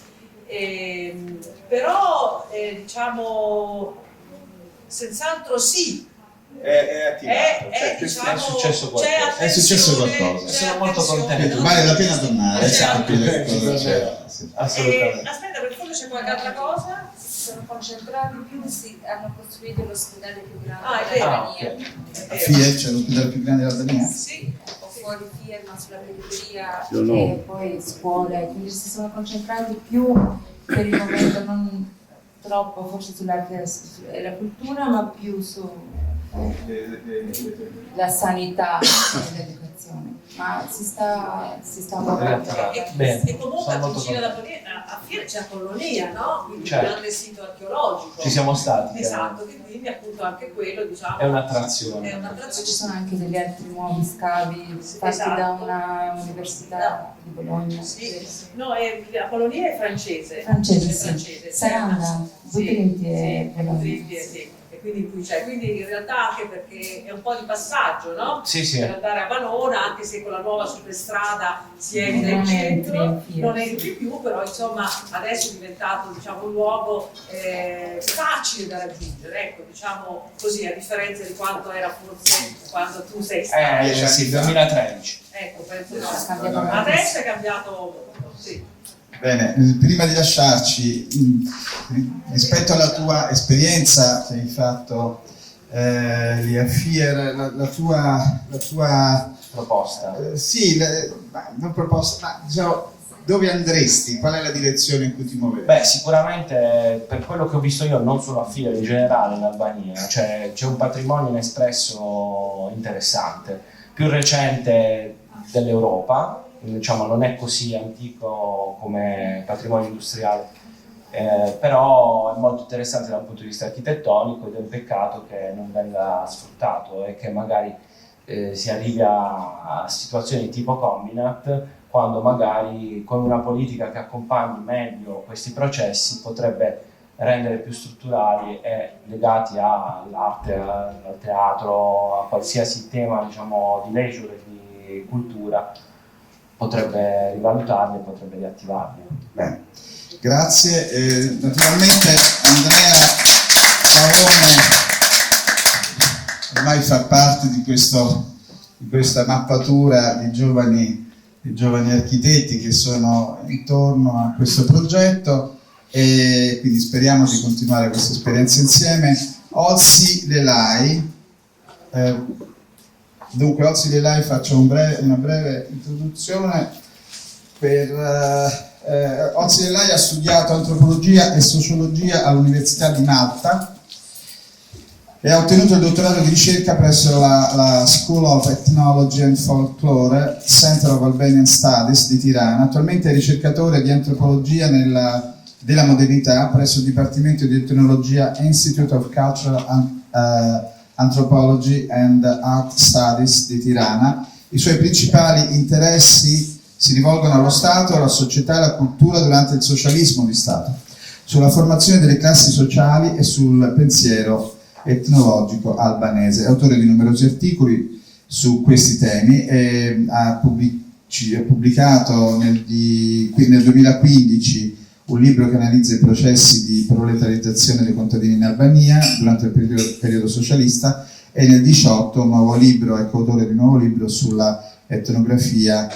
però diciamo senz'altro sì. È attivato, Diciamo, è successo qualcosa. È successo qualcosa. Sono molto contento. Vale la pena tornare, Esatto. capire cosa c'è. Sì. Assolutamente. Aspetta, per fondo c'è qualche altra cosa? Si sono concentrati più, hanno costruito l'ospedale più grande Ah, è vero. dell'Albania. A Fier c'è l'ospedale più grande dell'Albania? Sì. O fuori Fier, ma sulla periferia, No. e poi scuole, quindi si sono concentrati più per il momento, non troppo forse sulla cultura, ma più sulla sanità e l'educazione. Ma si sta muovendo. Bene, E comunque sono molto vicino contento. a Fier c'è Apollonia, no? Quindi Certo. un grande sito archeologico. Ci siamo stati. Esatto, che quindi appunto anche quello, diciamo, È un'attrazione. è Ci un'attrazione. sono anche degli altri nuovi scavi fatti Esatto. da una università di Bologna. Sì. No, Apollonia è francese. Francese, È sì. francese. Saranda, Sì, Butrinti e sì, Bologna. Butrinti, sì. E quindi qui c'è. Quindi in realtà anche perché è un po' di passaggio, no? Sì, sì. Per andare a Vanona, anche se con la nuova superstrada si evita il Non centro, entri in Fier. non entri più, però insomma adesso è diventato, diciamo, un luogo facile da raggiungere, ecco, diciamo così, a differenza di quanto era forse quando tu sei stato. Sì, 2013. Ecco, penso È no. cambiato Adesso è cambiato, sì. Bene, prima di lasciarci, rispetto alla tua esperienza che hai fatto lì a Fier, la tua Proposta. sì, non proposta, ma diciamo, dove andresti? Qual è la direzione in cui ti muovevi? Beh, sicuramente per quello che ho visto io, non solo a Fier, in generale in Albania, cioè c'è un patrimonio inespresso interessante, più recente dell'Europa, diciamo non è così antico come patrimonio industriale, però è molto interessante dal punto di vista architettonico ed è un peccato che non venga sfruttato e che magari si arrivi a situazioni tipo Combinat, quando magari con una politica che accompagni meglio questi processi potrebbe rendere più strutturali e legati all'arte, al teatro, a qualsiasi tema, diciamo, di leisure e di cultura, potrebbe rivalutarli e potrebbe riattivarli. Bene, grazie. Naturalmente Andrea Savone ormai fa parte di questa mappatura di giovani architetti che sono intorno a questo progetto, e quindi speriamo di continuare questa esperienza insieme. Ozzy Lelai, dunque Ozzy Lelai, faccio una breve introduzione. Ozzy Lelai ha studiato antropologia e sociologia all'Università di Malta e ha ottenuto il dottorato di ricerca presso la School of Ethnology and Folklore, Center of Albanian Studies di Tirana. Attualmente è ricercatore di antropologia della modernità presso il Dipartimento di Etnologia Institute of Cultural Anthropology and Art Studies di Tirana. I suoi principali interessi si rivolgono allo Stato, alla società e alla cultura durante il socialismo di Stato, sulla formazione delle classi sociali e sul pensiero etnologico albanese. È autore di numerosi articoli su questi temi e ha pubblicato nel 2015 un libro che analizza i processi di proletarizzazione dei contadini in Albania durante il periodo socialista, e nel 2018 un nuovo libro, è coautore di un nuovo libro sulla etnografia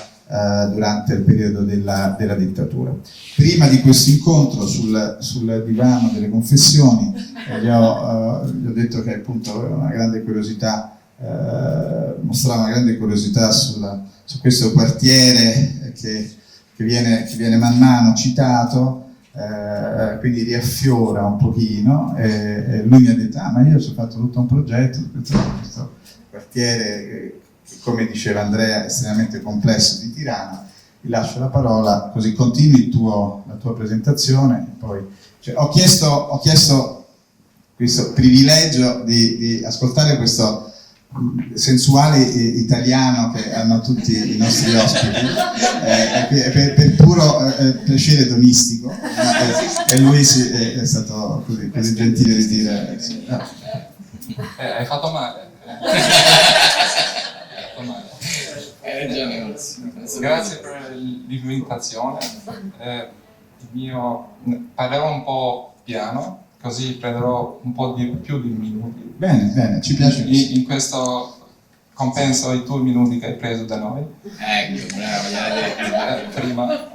durante il periodo della dittatura. Prima di questo incontro sul divano delle confessioni gli ho detto che appunto aveva una grande curiosità, mostrava una grande curiosità su questo quartiere che viene man mano citato, quindi riaffiora un pochino, e lui mi ha detto: ma io ci ho fatto tutto un progetto su questo quartiere che, come diceva Andrea, è estremamente complesso di Tirana. Vi lascio la parola, così continui la tua presentazione. Poi, ho chiesto questo privilegio di ascoltare questo sensuale italiano che hanno tutti i nostri ospiti, per puro piacere donistico, e lui è stato così gentile di dire hai fatto male. Grazie per l'invitazione. Parlerò un po' piano, così prenderò un po' più di minuti. Bene, ci piace. In questo compenso i tuoi minuti che hai preso da noi. Ecco, bravo, prima,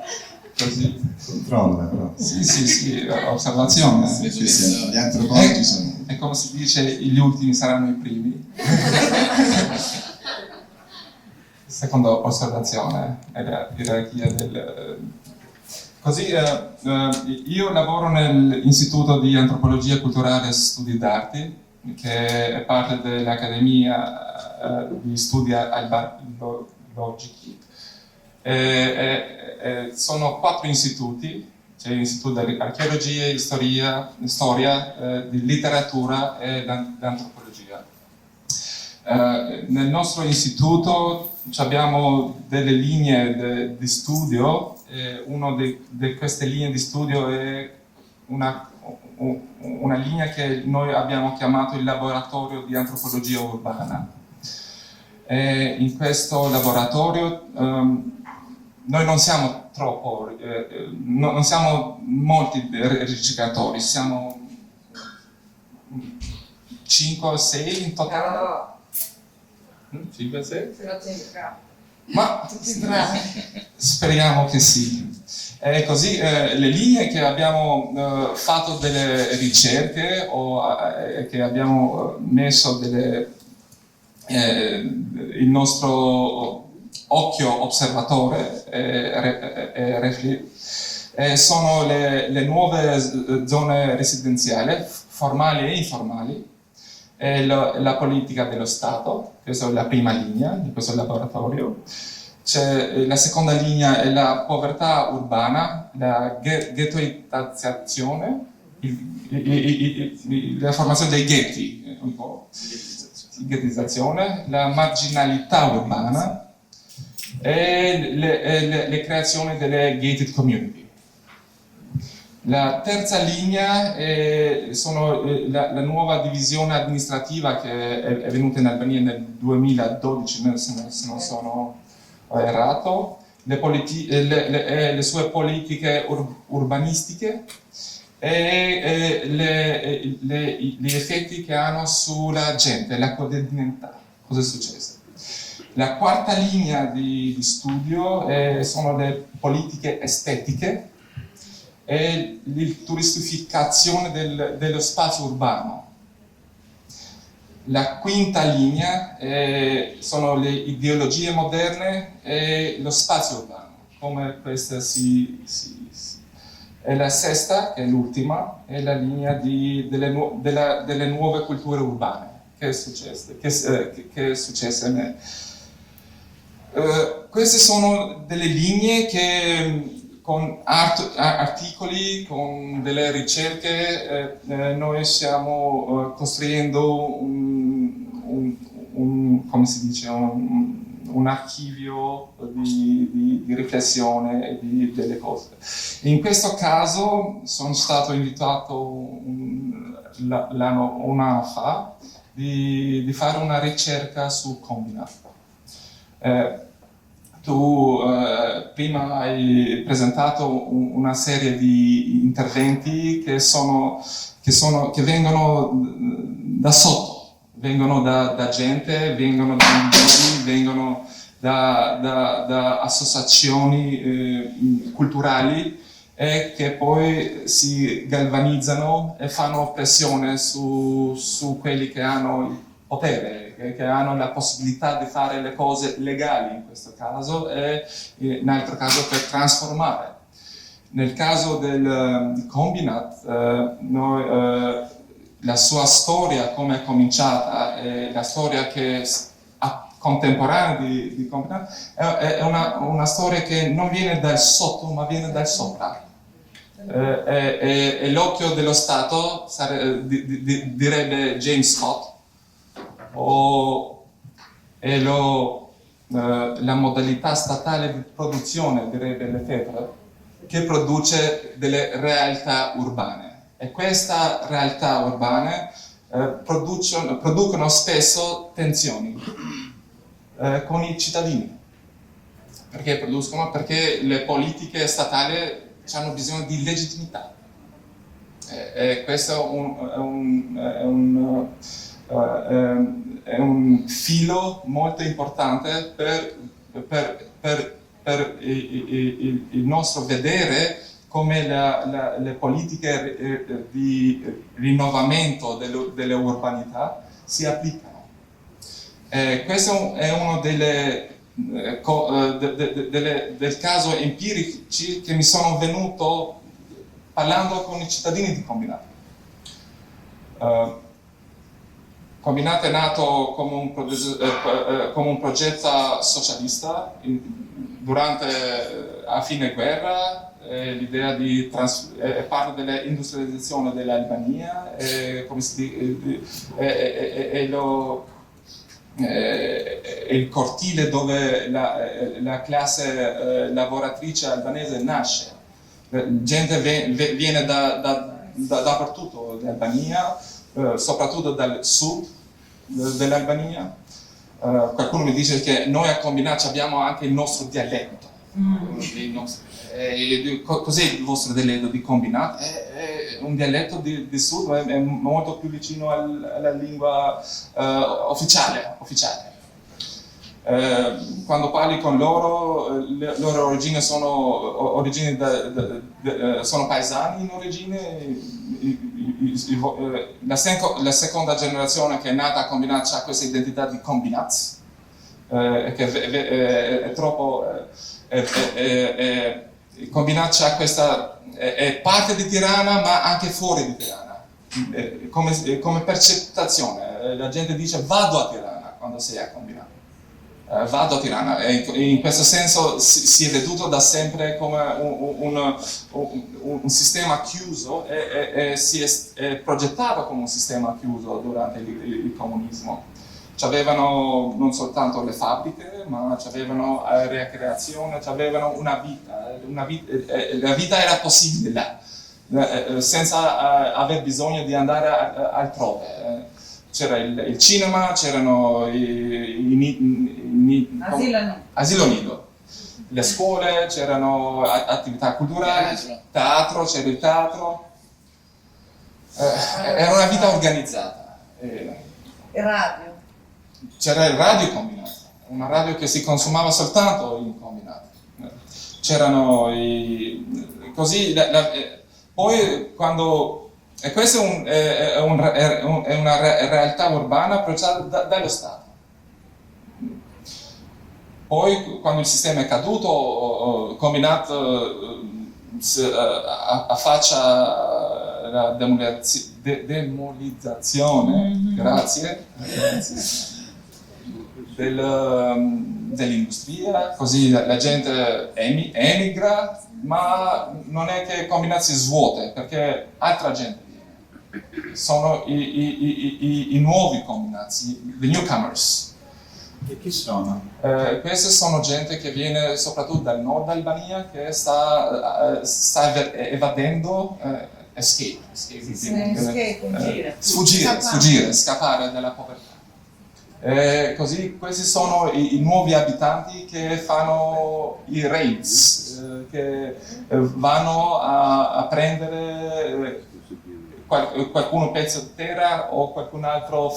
così. Controlla, però. Sì, osservazione. Gli antropologi sono... E come si dice, gli ultimi saranno i primi. Seconda osservazione è la gerarchia del... Così, io lavoro nell'Istituto di Antropologia Culturale e Studi d'Arte, che è parte dell'Accademia di Studi Archeologici. Sono 4 istituti: c'è l'Istituto di Archeologia, Storia, di Letteratura e di Antropologia. Nel nostro istituto abbiamo delle linee di studio. Una di queste linee di studio è una linea che noi abbiamo chiamato il laboratorio di antropologia urbana. In questo laboratorio noi non siamo non siamo molti ricercatori, siamo 5 o 6 in totale. 5 o 6? Ma speriamo che sì. Così le linee che abbiamo fatto delle ricerche o che abbiamo messo il nostro occhio osservatore sono le nuove zone residenziali, formali e informali, la politica dello Stato. Questa è la prima linea di questo laboratorio. La seconda linea è la povertà urbana, la ghettoizzazione, la formazione dei ghetti, un po', ghettizzazione, la marginalità urbana e le creazioni delle gated community. La terza linea sono la nuova divisione amministrativa che è venuta in Albania nel 2012, se non sono errato, le sue politiche urbanistiche e gli effetti che hanno sulla gente, la quotidianità. Cosa è successo? La quarta linea di studio sono le politiche estetiche e la turistificazione dello spazio urbano. La quinta linea sono le ideologie moderne e lo spazio urbano, come questa e la sesta, che è l'ultima, è la linea delle nuove culture urbane. Che è successo? Che è successo a me? Queste sono delle linee che con articoli, con delle ricerche, noi stiamo costruendo come si dice, un archivio di riflessione e delle cose. In questo caso sono stato invitato un anno fa di fare una ricerca su Combina. Tu prima hai presentato una serie di interventi che vengono da sotto, vengono da gente, vengono da individui, vengono da associazioni culturali, e che poi si galvanizzano e fanno pressione su quelli che hanno il potere, che hanno la possibilità di fare le cose legali in questo caso, e in altro caso per trasformare. Nel caso del Combinat, la sua storia, come è cominciata, e la storia contemporanea di Combinat, è una storia che non viene dal sotto, ma viene dal sopra. E l'occhio dello Stato, direbbe James Scott, la modalità statale di produzione, direbbe Lefebvre, che produce delle realtà urbane. E queste realtà urbane producono spesso tensioni con i cittadini. Perché producono? Perché le politiche statali hanno bisogno di legittimità. E questo è un filo molto importante per il nostro vedere come le politiche di rinnovamento delle urbanità si applicano. Questo è uno del caso empirici che mi sono venuto parlando con i cittadini di Combinat. Combinat è nato come un progetto socialista a fine guerra. L'idea di parte dell'industrializzazione dell'Albania, il cortile dove la classe lavoratrice albanese nasce. Gente viene dappertutto dall'Albania, soprattutto dal sud dell'Albania. Qualcuno mi dice che noi a Combinat abbiamo anche il nostro dialetto. Cos'è il vostro dialetto di Combinat? È un dialetto di sud, è molto più vicino alla lingua ufficiale. Quando parli con loro, le loro origini sono paesani in origine. La seconda generazione che è nata a Combinat ha questa identità di Combinats, che è troppo... Combinat c'ha questa, è parte di Tirana ma anche fuori di Tirana, come percezione. La gente dice vado a Tirana quando sei a Combinat, vado a Tirana, e in questo senso si è veduto da sempre come un sistema chiuso, e si è progettato come un sistema chiuso durante il comunismo. C'avevano non soltanto le fabbriche, ma c'avevano ricreazione, c'avevano una vita. La vita era possibile là, senza aver bisogno di andare altrove. C'era il cinema, c'erano asilo nido, le scuole, c'erano attività culturali, teatro, c'era il teatro. Era una vita organizzata. E radio? C'era il radio Combinat, una radio che si consumava soltanto in Combinat. C'erano così, poi quando, e questa è una realtà urbana approcciata dallo Stato. Poi quando il sistema è caduto, Combinat affaccia la demolizzazione, grazie, dell'industria, così la gente emigra, ma non è che Combinat si svuota, perché altra gente viene. Sono i nuovi Combinati, the newcomers. E chi sono? Queste sono gente che viene soprattutto dal nord Albania, che sta evadendo, sfuggire, scappare dalla povertà. Così questi sono i nuovi abitanti che fanno i raids, che vanno a prendere qualcuno pezza terra o qualcun altro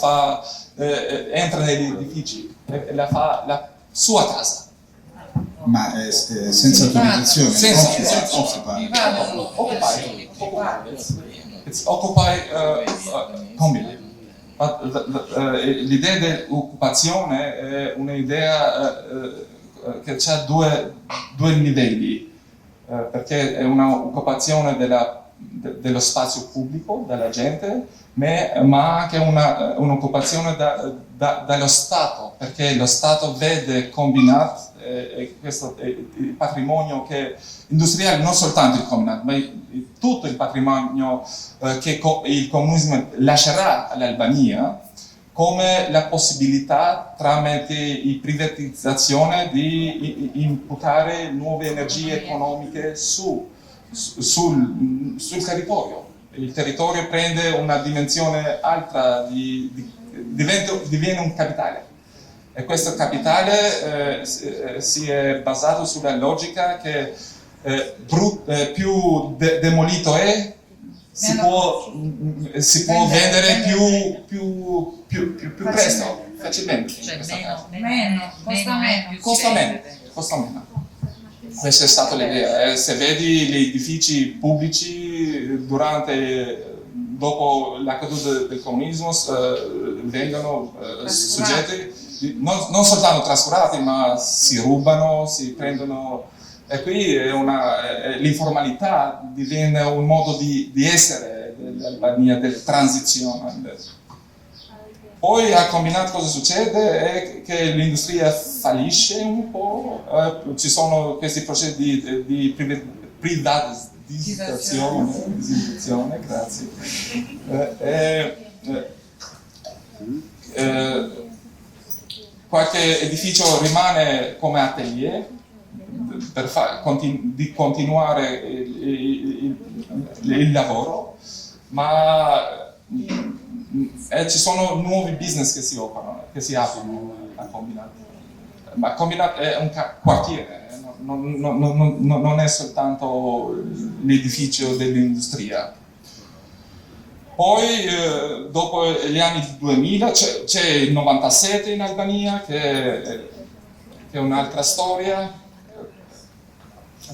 entra negli edifici e la fa la sua casa. Ma senza autorizzazione? It's occupy combinat. L'idea dell'occupazione è un'idea che ha due livelli, perché è un'occupazione dello spazio pubblico, dalla gente, ma anche un'occupazione dallo Stato, perché lo Stato vede combinat questo il patrimonio industriale, non soltanto il combinat, ma tutto il patrimonio che il comunismo lascerà all'Albania, come la possibilità tramite la privatizzazione di imputare nuove energie economiche sul territorio. Il territorio prende una dimensione altra, diviene un capitale. E questo capitale si è basato sulla logica che più demolito è, si può vendere più presto, facilmente. Costa meno. Questa è stata l'idea. Se vedi gli edifici pubblici dopo la caduta del comunismo vengono soggetti non soltanto trascurati, ma si rubano, si prendono. E qui l'informalità diventa un modo di essere dell'Albania, della transizione. Poi a combinato cosa succede è che l'industria fallisce un po', ci sono questi processi di privatizzazione, grazie. Qualche edificio rimane come atelier per continuare il lavoro, ma ci sono nuovi business che si aprono a Combinat. Ma Combinat è un quartiere, non è soltanto l'edificio dell'industria. Poi dopo gli anni 2000 c'è il 97 in Albania, che è un'altra storia.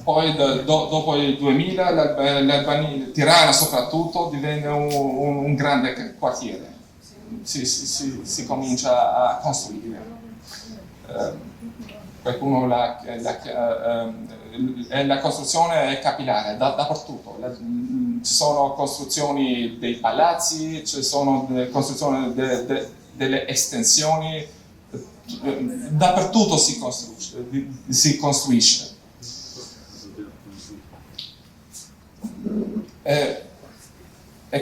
Poi dopo il 2000 l'Albania, Tirana soprattutto, diventa un grande quartiere. Si comincia a costruire. Qualcuno la costruzione è capillare dappertutto. Ci sono costruzioni dei palazzi, ci sono costruzioni delle estensioni, dappertutto si costruisce. E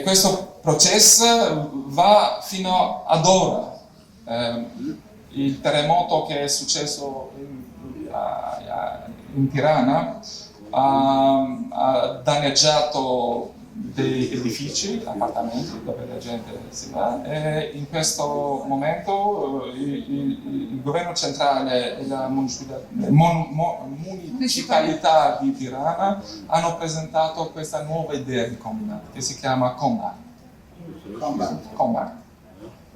questo processo va fino ad ora. Il terremoto che è successo in Tirana ha danneggiato degli edifici, appartamenti dove la gente si va, e in questo momento il governo centrale e la municipalità di Tirana hanno presentato questa nuova idea di combinato che si chiama Combat.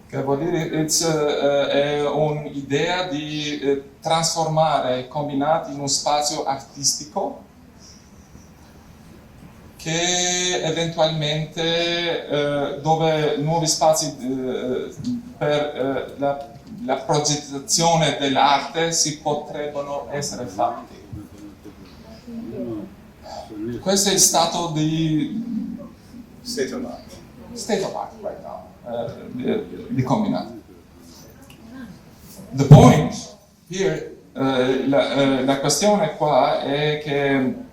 Che vuol dire è un'idea di trasformare i combinati in uno spazio artistico che eventualmente dove nuovi spazi per la progettazione dell'arte si potrebbero essere fatti. Questo è il stato di State of art right now. Di combinato. The point here, la questione qua è che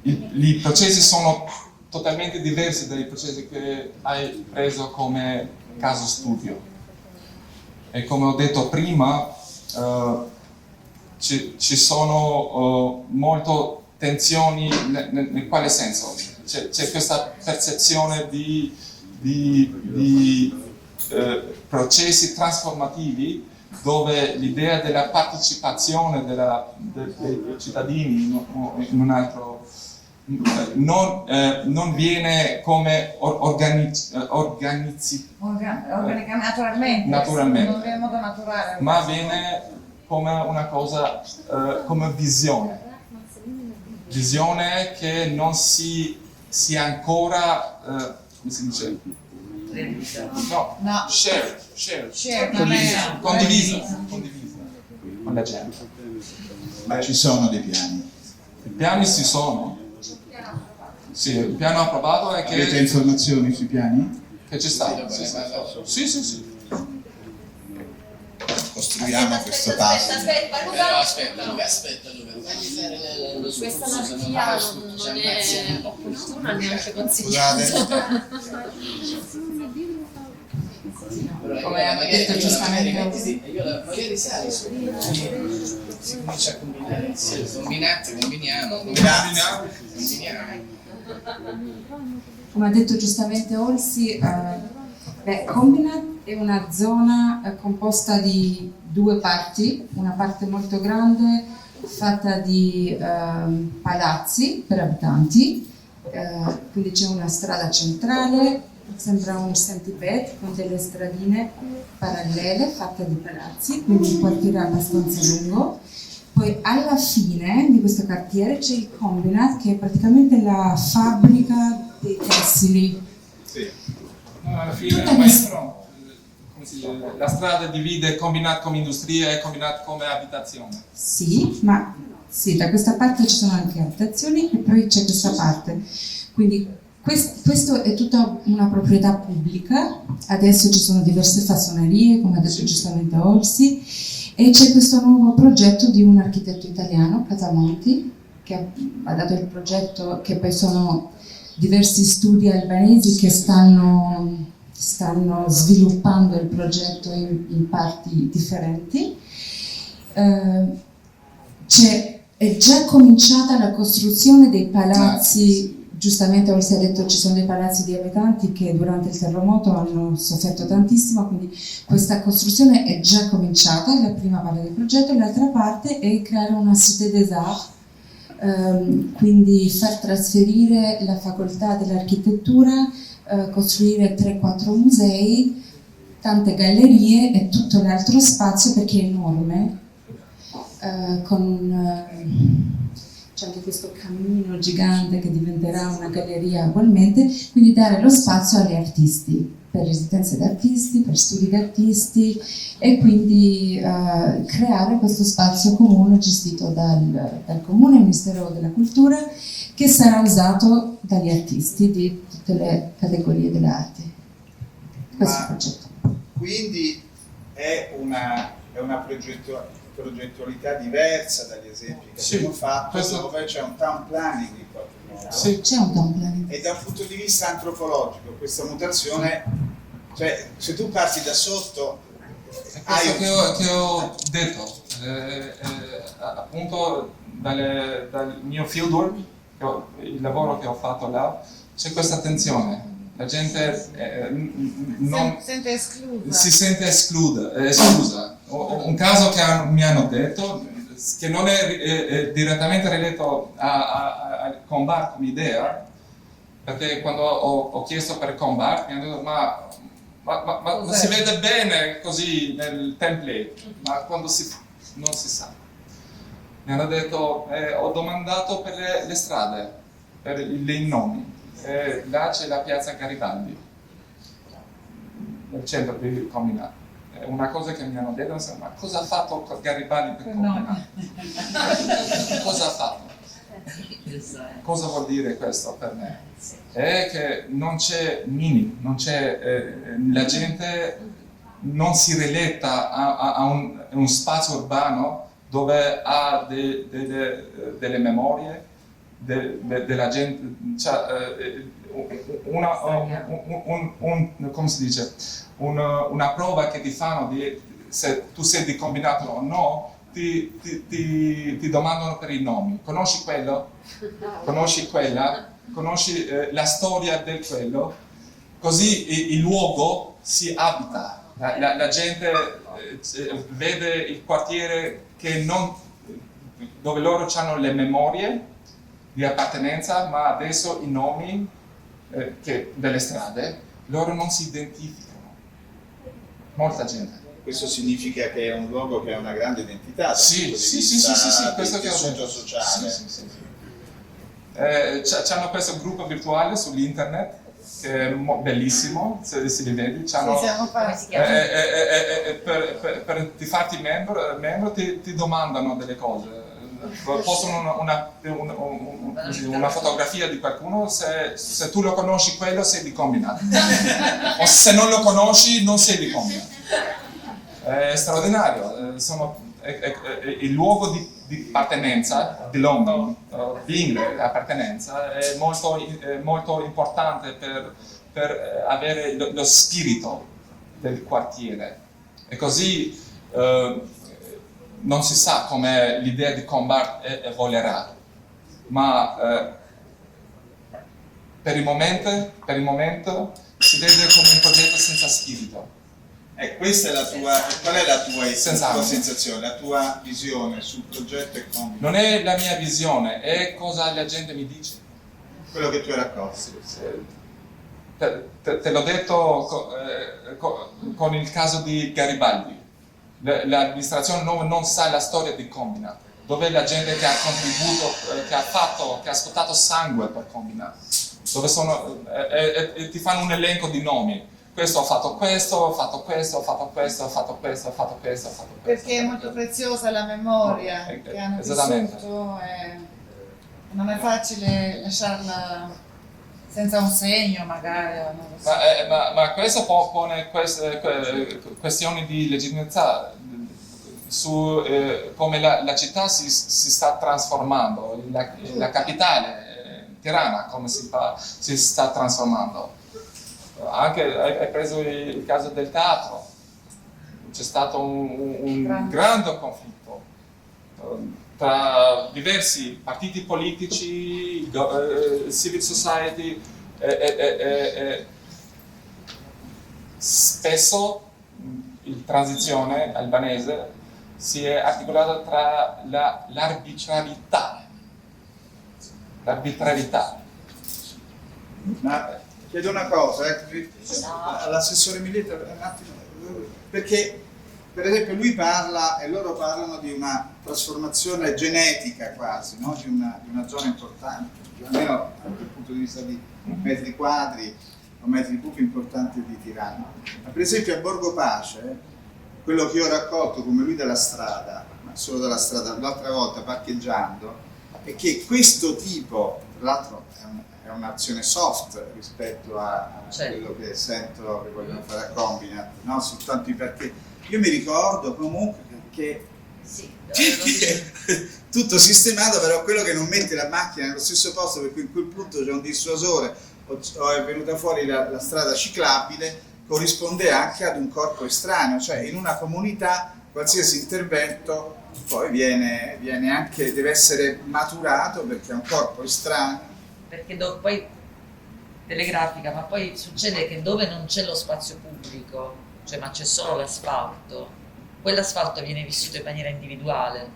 i processi sono totalmente diversi dai processi che hai preso come caso studio. E come ho detto prima, ci sono molte tensioni, nel quale senso? C'è questa percezione di processi trasformativi dove l'idea della partecipazione dei cittadini in non viene come Organica naturalmente. Naturalmente. Non è in modo naturale. ma viene come una cosa, come visione che non si ancora, come si dice? No. Share, condivisa con la gente. Ma ci sono dei piani. I piani ci sono. Sì, il piano approvato è Avete che informazioni sui piani? ci sta. Sì. Costruiamo questo puzzle. Questa malattia non è opportuna neanche consigliata. Scusate. Come ha detto giustamente magari sai si comincia a combinare combiniamo. Come ha detto giustamente Olsi, Combinat è una zona composta di due parti, una parte molto grande fatta di palazzi per abitanti, quindi c'è una strada centrale, sembra un centipede con delle stradine parallele fatte di palazzi, quindi un quartiere abbastanza lungo. Poi alla fine di questo quartiere c'è il Combinat, che è praticamente la fabbrica dei tessili. Sì. Alla fine, maestro, come si dice, la strada divide Combinat come industria e Combinat come abitazione. Sì, ma sì, da questa parte ci sono anche abitazioni e poi c'è questa parte. Quindi questo è tutta una proprietà pubblica, adesso ci sono diverse fassonerie, come ha detto giustamente Orsi, e c'è questo nuovo progetto di un architetto italiano, Catamonti, che ha dato il progetto, che poi sono diversi studi albanesi che stanno sviluppando il progetto in parti differenti. È già cominciata la costruzione dei palazzi. Giustamente Orsi ha detto che ci sono dei palazzi di abitanti che durante il terremoto hanno sofferto tantissimo, quindi questa costruzione è già cominciata, è la prima parte del progetto. L'altra parte è creare una cité des arts, quindi far trasferire la facoltà dell'architettura, costruire 3-4 musei, tante gallerie e tutto l'altro spazio, perché è enorme, c'è anche questo cammino gigante che diventerà una galleria ugualmente, quindi dare lo spazio agli artisti, per residenze di artisti, per studi di artisti, e quindi creare questo spazio comune gestito dal Comune, Ministero della Cultura, che sarà usato dagli artisti di tutte le categorie delle arti. Questo è il progetto. Quindi è una progettualità diversa dagli esempi che abbiamo fatto, dove c'è un town planning in qualche modo. Sì, c'è un town planning. E da un punto di vista antropologico questa mutazione, cioè se tu parti da sotto Questo che ho detto, appunto dal mio fieldwork, il lavoro che ho fatto là, c'è questa attenzione. La gente si sente esclusa. Un caso che mi hanno detto, che non è direttamente relato a Combat come idea, perché quando ho chiesto per Combat mi hanno detto ma si vede bene così nel template, ma quando non si sa. Mi hanno detto, ho domandato per le strade, per i nomi. Là c'è la piazza Garibaldi, nel centro di Combinat. Una cosa che mi hanno detto, ma cosa ha fatto Garibaldi per Combinat? Cosa ha fatto? Cosa vuol dire questo per me? È che non c'è la gente non si relata a un spazio urbano dove ha delle memorie della gente, cioè, come si dice, una prova che ti fanno se tu sei di Combinato o no, ti domandano per i nomi. Conosci quello? Conosci quella? Conosci la storia del quello? Così il luogo si abita, la gente vede il quartiere dove loro hanno le memorie, di appartenenza, ma adesso i nomi delle strade, loro non si identificano. Molta gente. Questo significa che è un luogo che ha una grande identità Sì, questo che ho detto. sociale. C'hanno questo gruppo virtuale sull'internet che è bellissimo, se si vede. Per farti membro ti domandano delle cose. Possono una fotografia di qualcuno, se tu lo conosci quello sei di Combinat, o se non lo conosci non sei di Combinat. È straordinario, è il luogo di appartenenza, belonging, appartenenza, è molto importante per avere lo spirito del quartiere. E così non si sa come l'idea di Combart evolverà, ma per il momento si vede come un progetto senza spirito. Questa è la tua, qual è la tua sensazione, la tua visione sul progetto e Combinat? Non è la mia visione, è cosa la gente mi dice. Quello che tu hai raccolto. Te l'ho detto con il caso di Garibaldi. L'amministrazione non sa la storia di Combinat, dove la gente che ha contribuito, che ha scottato sangue per Combinat, dove ti fanno un elenco di nomi. Questo ho fatto questo, ho fatto questo, ho fatto questo, ho fatto questo, ho fatto questo, ho fatto questo. Perché è molto preziosa la memoria che hanno vissuto e non è facile lasciarla senza un segno magari. Non lo so. Ma questo pone questioni di legittimità su come la città si sta trasformando, la capitale, Tirana, come si sta trasformando. Anche hai preso il caso del teatro, c'è stato un grande conflitto tra diversi partiti politici, civil society, spesso la transizione albanese si è articolata tra l'arbitrarietà. Ma chiedo una cosa, all'assessore Miletta, un attimo, perché per esempio lui parla e loro parlano di una trasformazione genetica quasi, no? di una zona importante, almeno dal punto di vista di metri quadri o metri cubi importanti di Tirana. Ma per esempio a Borgo Pace, quello che io ho raccolto come lui dalla strada, ma solo dalla strada, l'altra volta parcheggiando, è che questo tipo, tra l'altro è un'azione soft rispetto a quello che sento che vogliono fare a Combinat, no? Soltanto perché io mi ricordo comunque che tutto sistemato, però quello che non mette la macchina nello stesso posto perché in quel punto c'è un dissuasore o è venuta fuori la strada ciclabile, corrisponde anche ad un corpo estraneo, cioè in una comunità qualsiasi intervento poi viene anche, deve essere maturato perché è un corpo estraneo. Perché poi telegrafica, ma poi succede che dove non c'è lo spazio pubblico, cioè ma c'è solo l'asfalto, quell'asfalto viene vissuto in maniera individuale.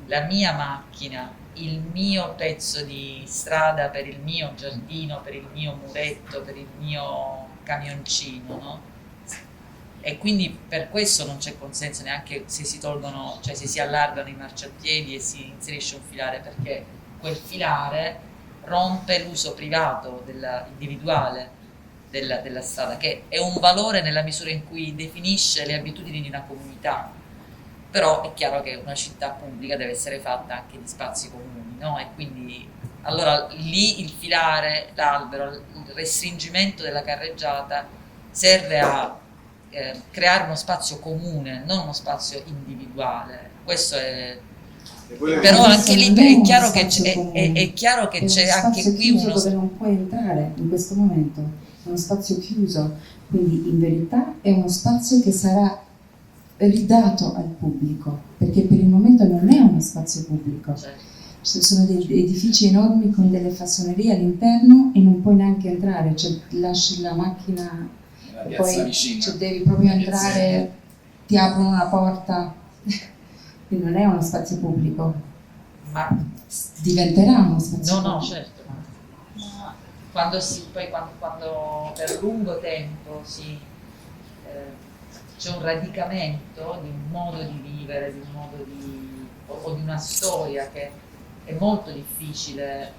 La mia macchina, il mio pezzo di strada per il mio giardino, per il mio muretto, per il mio camioncino, no? E quindi per questo non c'è consenso neanche se si tolgono, cioè se si allargano i marciapiedi e si inserisce un filare, perché quel filare rompe l'uso privato individuale della strada, che è un valore nella misura in cui definisce le abitudini di una comunità. Però è chiaro che una città pubblica deve essere fatta anche di spazi comuni, no? E quindi allora lì il filare, l'albero, il restringimento della carreggiata serve a creare uno spazio comune, non uno spazio individuale. Questo è. Però anche lì è chiaro che c'è anche qui uno dove non puoi entrare in questo momento, è uno spazio chiuso, quindi in verità è uno spazio che sarà ridato al pubblico, perché per il momento non è uno spazio pubblico. Ci sono degli edifici enormi con delle fassonerie all'interno e non puoi neanche entrare, cioè lasci la macchina e poi devi proprio entrare, ti aprono una porta. Quindi non è uno spazio pubblico. Ma diventerà uno spazio no, comune. certo. Quando per lungo tempo c'è un radicamento di un modo di vivere, di un modo o di una storia che è molto difficile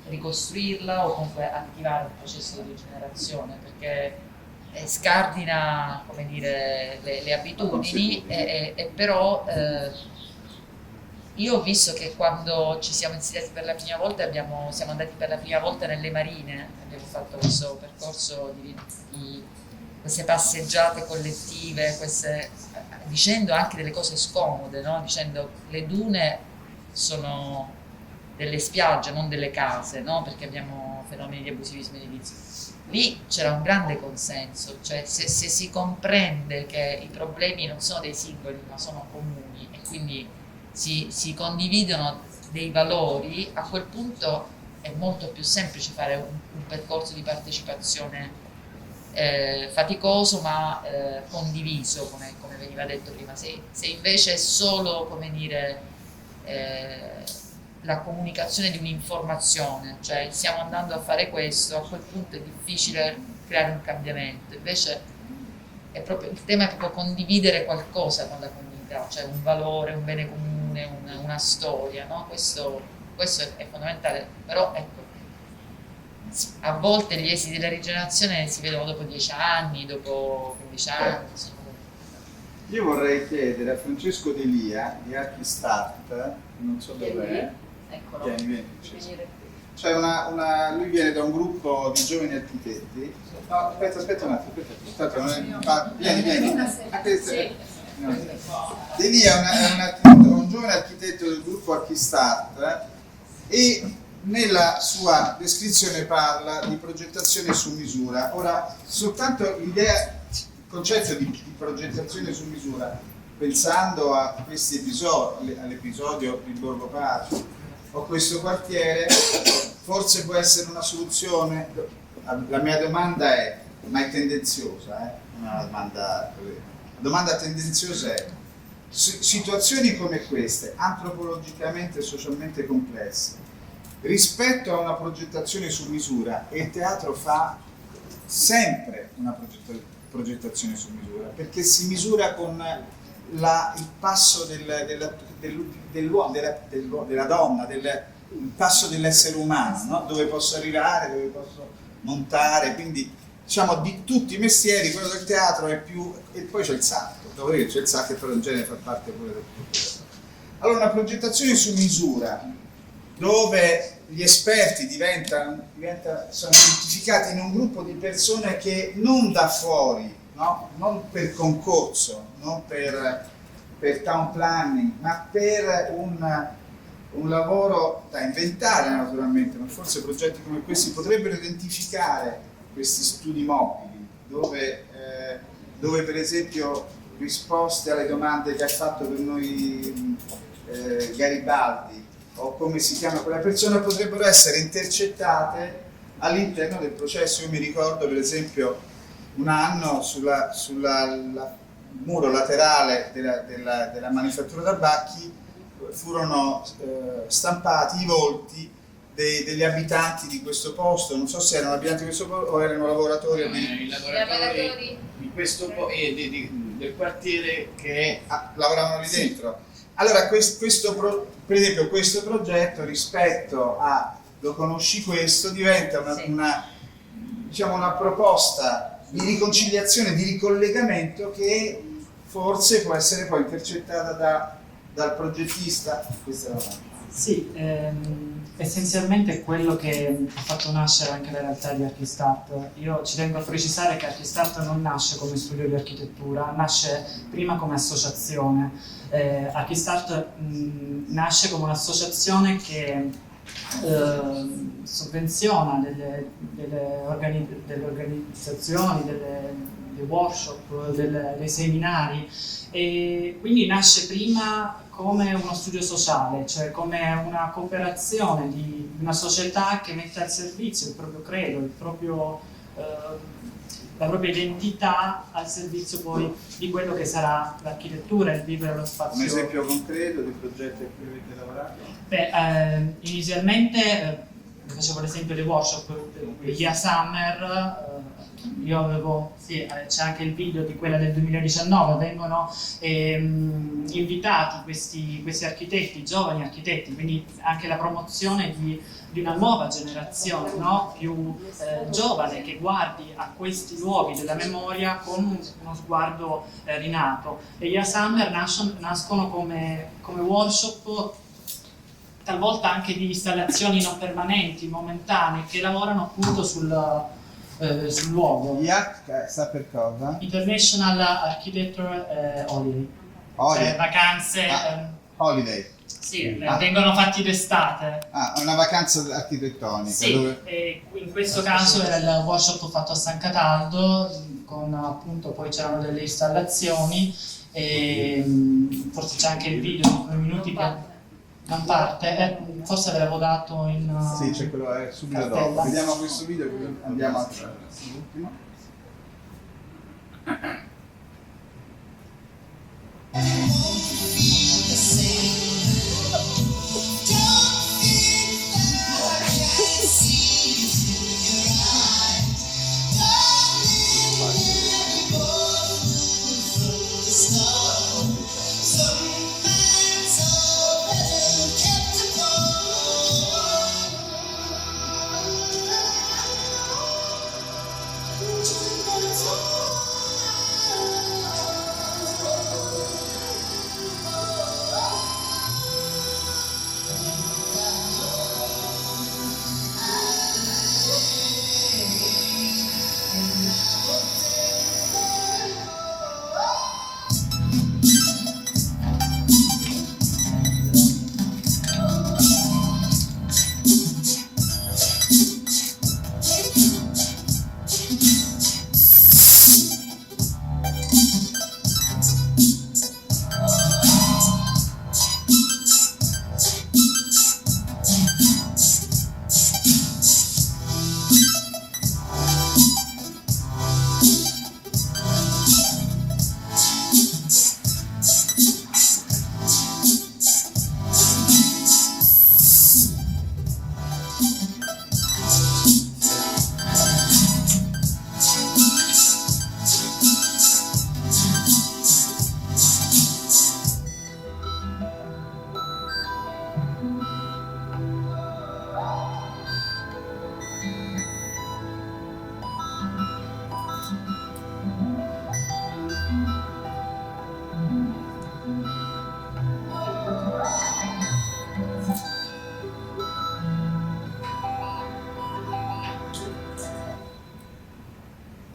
ricostruirla o comunque attivare un processo di rigenerazione, perché scardina, come dire, le abitudini e però io ho visto che quando ci siamo insediati per la prima volta siamo andati per la prima volta nelle marine, abbiamo fatto questo percorso di queste passeggiate collettive, dicendo anche delle cose scomode, no? Dicendo le dune sono delle spiagge, non delle case, no? Perché abbiamo fenomeni di abusivismo edilizio. Lì c'era un grande consenso, cioè se si comprende che i problemi non sono dei singoli ma sono comuni e quindi si condividono dei valori, a quel punto è molto più semplice fare un percorso di partecipazione faticoso ma condiviso, come veniva detto prima. Se invece è solo, come dire, la comunicazione di un'informazione, cioè stiamo andando a fare questo, a quel punto è difficile creare un cambiamento. Invece il tema è proprio condividere qualcosa con la comunità, cioè un valore, un bene comune, una storia, no? Questo è fondamentale, però ecco, a volte gli esiti della rigenerazione si vedono dopo 10 anni, dopo 15 anni. Io vorrei chiedere a Francesco Delia di Archistart, non so dov'è, vieni. C'è lui viene da un gruppo di giovani architetti. No, aspetta un attimo, vieni. Delia è un giovane architetto del gruppo Archistart e nella sua descrizione parla di progettazione su misura. Ora, soltanto il concetto di progettazione su misura, pensando a questi episodi, all'episodio di Borgo Pace o questo quartiere, forse può essere una soluzione. La mia domanda è, ma è tendenziosa, la domanda tendenziosa è: situazioni come queste, antropologicamente e socialmente complesse, rispetto a una progettazione su misura, e il teatro fa sempre una progettazione su misura, perché si misura con il passo della donna, il passo dell'essere umano, no? Dove posso arrivare, dove posso montare, quindi diciamo di tutti i mestieri quello del teatro è più, e poi c'è il sacco, dove c'è il sacco che però in genere fa parte pure del tutto. Allora una progettazione su misura dove gli esperti sono identificati in un gruppo di persone che non da fuori, no? Non per concorso, non per town planning, ma per un lavoro da inventare naturalmente, ma forse progetti come questi potrebbero identificare questi studi mobili, dove per esempio risposte alle domande che ha fatto per noi Garibaldi, o come si chiama quella persona, potrebbero essere intercettate all'interno del processo. Io mi ricordo per esempio un anno sul muro laterale della manifattura tabacchi furono stampati i volti degli abitanti di questo posto, non so se erano abitanti di questo posto o erano lavoratori i lavoratori di questo del quartiere che lavoravano lì dentro. Allora per esempio questo progetto, rispetto a lo conosci questo, diventa una proposta di riconciliazione, di ricollegamento che forse può essere poi intercettata dal progettista. Questa è la domanda. Sì, essenzialmente è quello che ha fatto nascere anche la realtà di Archistart. Io ci tengo a precisare che Archistart non nasce come studio di architettura, nasce prima come associazione. Archistart nasce come un'associazione che sovvenziona delle organizzazioni, dei workshop, dei seminari, e quindi nasce prima come uno studio sociale, cioè come una cooperazione di una società che mette al servizio il proprio credo, il proprio la propria identità al servizio poi di quello che sarà l'architettura, il vivere lo spazio. Un esempio concreto di progetti a cui avete lavorato? Beh, inizialmente facevo l'esempio dei workshop Via Summer, io avevo, sì, c'è anche il video di quella del 2019, vengono invitati questi architetti, giovani architetti, quindi anche la promozione di una nuova generazione, no? Più giovane, che guardi a questi luoghi della memoria con uno sguardo rinato. E Via Summer nascono come workshop talvolta anche di installazioni non permanenti, momentanee, che lavorano appunto sul luogo. IAC sta per cosa? International Architecture Holiday. Holiday. Cioè vacanze. Holiday. Sì, vengono fatti d'estate. Una vacanza architettonica. Sì, dove... e in questo caso era il workshop fatto a San Cataldo, con appunto poi c'erano delle installazioni, e forse c'è anche il video di 2 minuti che non parte, forse ve l'avevo dato in sì, c'è quello subito cartella. Dopo. Vediamo questo video e andiamo all'ultimo.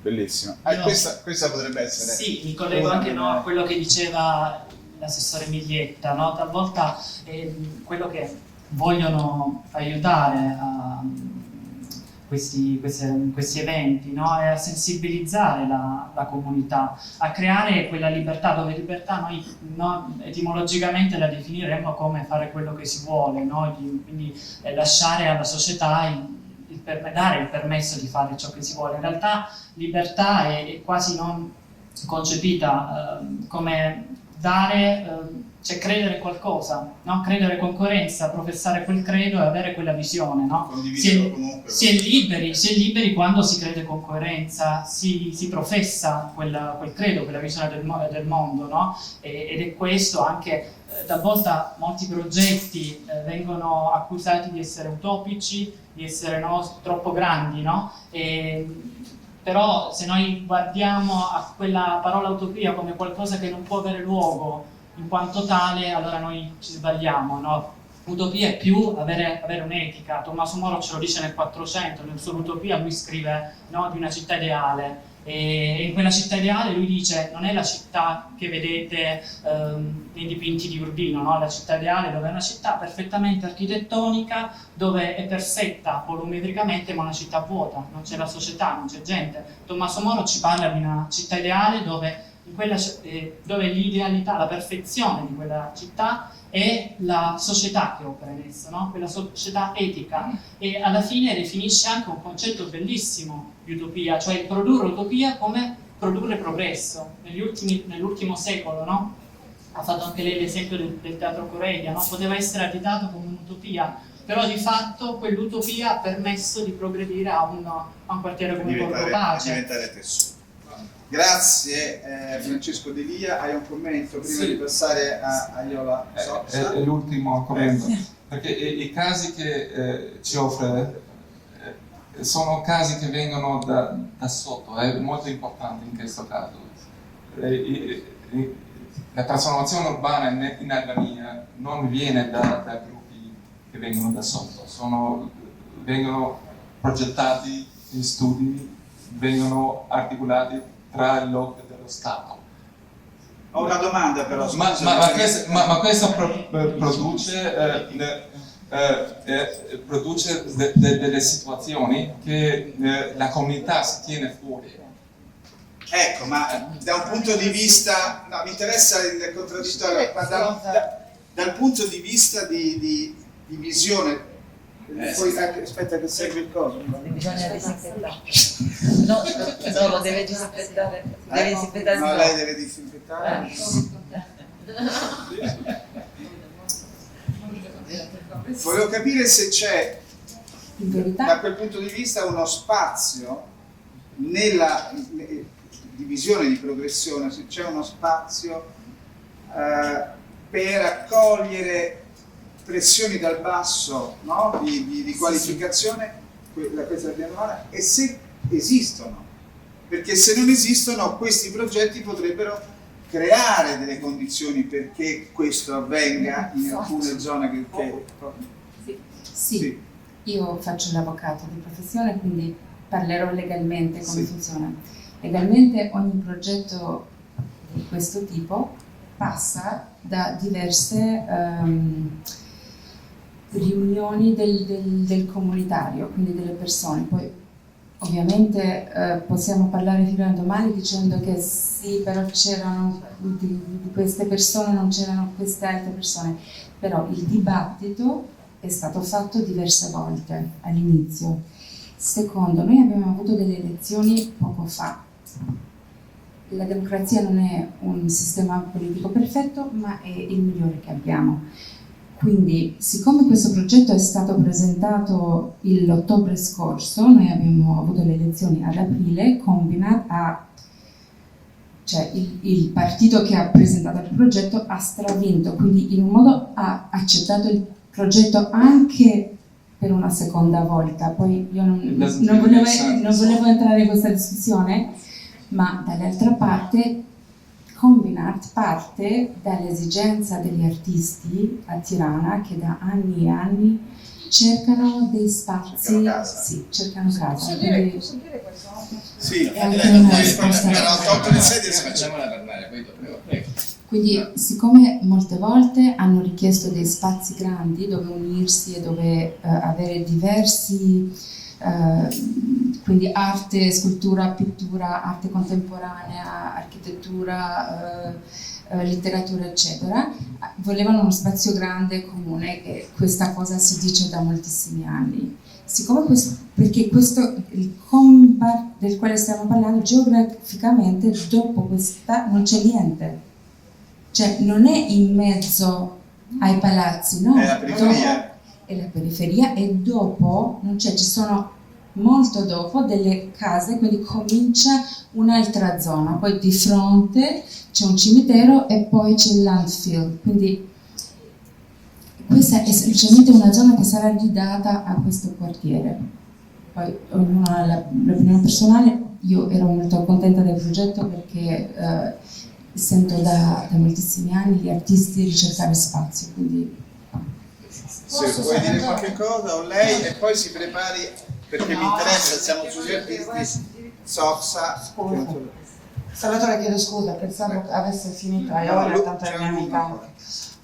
Bellissimo. Questa potrebbe essere... Sì, mi collego anche a quello che diceva l'assessore Miglietta, no? Talvolta quello che vogliono aiutare a questi eventi, no? È a sensibilizzare la comunità, a creare quella libertà, dove libertà noi etimologicamente la definiremmo come fare quello che si vuole, no? Quindi lasciare alla società dare il permesso di fare ciò che si vuole. In realtà libertà è quasi non concepita come dare, cioè credere in qualcosa, no? Credere con coerenza, professare quel credo e avere quella visione, no? Si è liberi quando si crede con coerenza, si professa quel credo, quella visione del mondo, no? Ed è questo anche, talvolta molti progetti vengono accusati di essere utopici, di essere troppo grandi, no? Però se noi guardiamo a quella parola utopia come qualcosa che non può avere luogo in quanto tale, allora noi ci sbagliamo, no? Utopia è più avere un'etica. Tommaso Moro ce lo dice nel 400, nel suo Utopia lui scrive, no, di una città ideale, e in quella città ideale lui dice non è la città che vedete nei dipinti di Urbino, no? La città ideale dove è una città perfettamente architettonica, dove è perfetta volumetricamente ma una città vuota, non c'è la società, non c'è gente. Tommaso Moro ci parla di una città ideale dove l'idealità, la perfezione di quella città è la società che opera in essa, no? Quella società etica, e alla fine definisce anche un concetto bellissimo di utopia, cioè produrre utopia come produrre progresso. Nell'ultimo secolo, no? Ha fatto anche lei l'esempio del teatro Corellia, no? Poteva essere additato come un'utopia, però di fatto quell'utopia ha permesso di progredire a un quartiere come Borgo Pace. Diventare tessuto. Grazie Francesco De Lia, hai un commento prima di passare a Iola Sozza? È l'ultimo commento, perché i casi che ci offre sono casi che vengono da sotto, è molto importante in questo caso. La trasformazione urbana in Albania non viene da gruppi che vengono da sotto, vengono progettati in studi, vengono articolati tra il local dello Stato. Ho una domanda però. Ma questo produce delle situazioni che la comunità si tiene fuori. Ecco, ma da un punto di vista, no, mi interessa il contraddittorio, ma dal punto di vista di visione, poi aspetta che segue il coso. Bisogna disinfettare. No, lo deve disinfettare. Deve disinfettare. No, lei deve disinfettare. Volevo capire se c'è, da quel punto di vista, uno spazio nella divisione di progressione, se c'è uno spazio per accogliere pressioni dal basso, no? di qualificazione, questa biennale, e se esistono, perché se non esistono questi progetti potrebbero creare delle condizioni perché questo avvenga in alcune zone Sì. Io faccio l'avvocato di professione, quindi parlerò legalmente come funziona. Legalmente ogni progetto di questo tipo passa da diverse riunioni del comunitario, quindi delle persone. Poi ovviamente possiamo parlare fino a domani dicendo che sì, però c'erano di queste persone, non c'erano queste altre persone, però il dibattito è stato fatto diverse volte all'inizio. Secondo, noi abbiamo avuto delle elezioni poco fa. La democrazia non è un sistema politico perfetto, ma è il migliore che abbiamo. Quindi, siccome questo progetto è stato presentato l'ottobre scorso, noi abbiamo avuto le elezioni ad aprile, Combinat cioè il partito che ha presentato il progetto ha stravinto, quindi in un modo ha accettato il progetto anche per una seconda volta. Poi io non volevo entrare in questa discussione, ma dall'altra parte Combinat parte dall'esigenza degli artisti a Tirana che da anni e anni cercano dei spazi, cercano casa. Posso dire questo? Sì, è anche una risposta. Facciamola parlare, poi prego. Quindi, siccome molte volte hanno richiesto dei spazi grandi dove unirsi e dove avere diversi, quindi arte, scultura, pittura, arte contemporanea, architettura, letteratura, eccetera, volevano uno spazio grande comune, e questa cosa si dice da moltissimi anni. Siccome perché il Combat del quale stiamo parlando, geograficamente dopo questa non c'è niente. Cioè non è in mezzo ai palazzi, no? È la periferia. È la periferia, e dopo non c'è, ci sono molto dopo delle case, quindi comincia un'altra zona, poi di fronte c'è un cimitero e poi c'è il landfill, quindi questa è semplicemente una zona che sarà ridata a questo quartiere. Poi ognuno ha l'opinione personale. Io ero molto contenta del progetto perché sento da moltissimi anni gli artisti ricercare spazio, quindi se vuoi dire qualche cosa o lei, e poi si prepari perché mi interessa, siamo sugli artisti. Sozza. Salvatore, chiedo scusa, pensavo che avesse finito Iola, tanto è mia amica.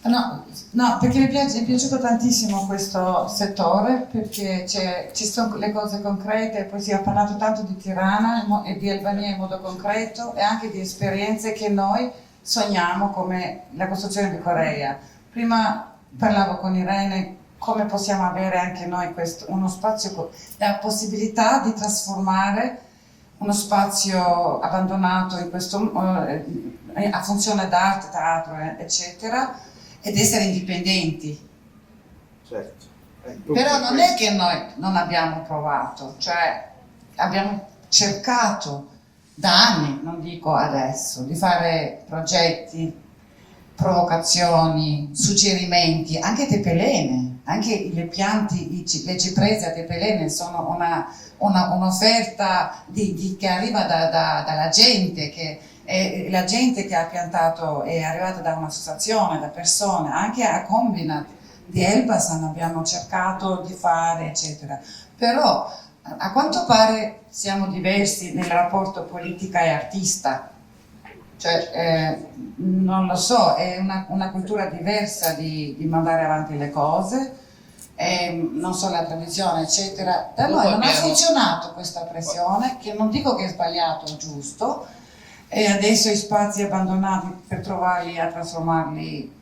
No, perché mi è piaciuto tantissimo questo settore, perché ci sono le cose concrete, e poi si è parlato tanto di Tirana e di Albania in modo concreto, e anche di esperienze che noi sogniamo come la costruzione di Corea. Prima parlavo con Irene come possiamo avere anche noi uno spazio, la possibilità di trasformare uno spazio abbandonato in questo, a funzione d'arte, teatro, eccetera, ed essere indipendenti. Certo. Però non è che noi non abbiamo provato, cioè abbiamo cercato da anni, non dico adesso, di fare progetti, provocazioni, suggerimenti, anche tepelene, anche le piante, le ciprese a tepelene sono un'offerta che arriva dalla gente, la gente che ha piantato è arrivata da un'associazione, da persone, anche a Combinat di Elbasan abbiamo cercato di fare, eccetera. Però a quanto pare siamo diversi nel rapporto politica e artista. Cioè, non lo so, è una cultura diversa di mandare avanti le cose, non so, la tradizione, eccetera. Da noi non ha funzionato questa pressione, che non dico che è sbagliato o giusto, e adesso i spazi abbandonati per trovarli a trasformarli,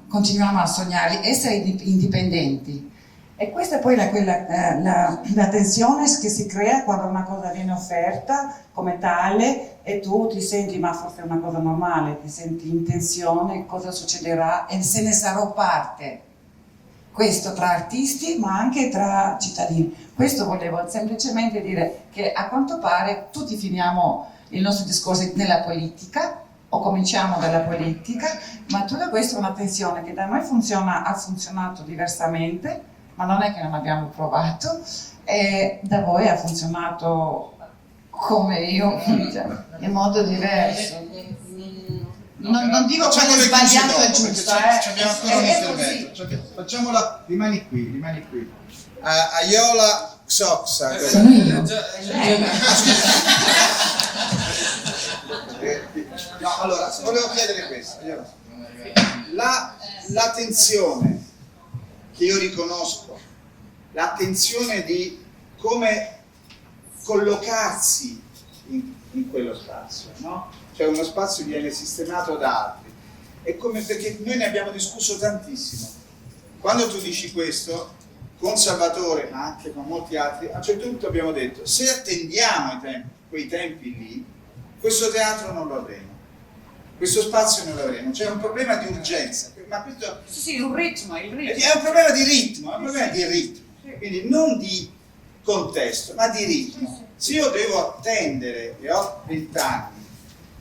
continuiamo a sognare, essere indipendenti. E questa è poi la tensione che si crea quando una cosa viene offerta come tale e tu ti senti, ma forse è una cosa normale, ti senti in tensione, cosa succederà e se ne sarò parte. Questo tra artisti ma anche tra cittadini. Questo volevo semplicemente dire, che a quanto pare tutti finiamo i nostri discorsi nella politica o cominciamo dalla politica, ma tutto questo è una tensione che da noi ha funzionato diversamente, ma non è che non abbiamo provato, e da voi ha funzionato come io, in modo diverso. Non dico che è sbagliato e giusto, abbiamo ancora un intervento. Facciamola, rimani qui. Aiola Xoxa. Sono io. No, allora, volevo chiedere questo. La tensione che io riconosco, l'attenzione di come collocarsi in quello spazio, no? Cioè uno spazio viene sistemato da altri. È come, perché noi ne abbiamo discusso tantissimo. Quando tu dici questo, con Salvatore, ma anche con molti altri, a un certo punto abbiamo detto, se attendiamo quei tempi lì, questo teatro non lo avremo, questo spazio non lo avremo. C'è un problema di urgenza. Ma questo sì, un ritmo. È un problema di ritmo, quindi non di contesto, ma di ritmo. Se io devo attendere e ho 20 anni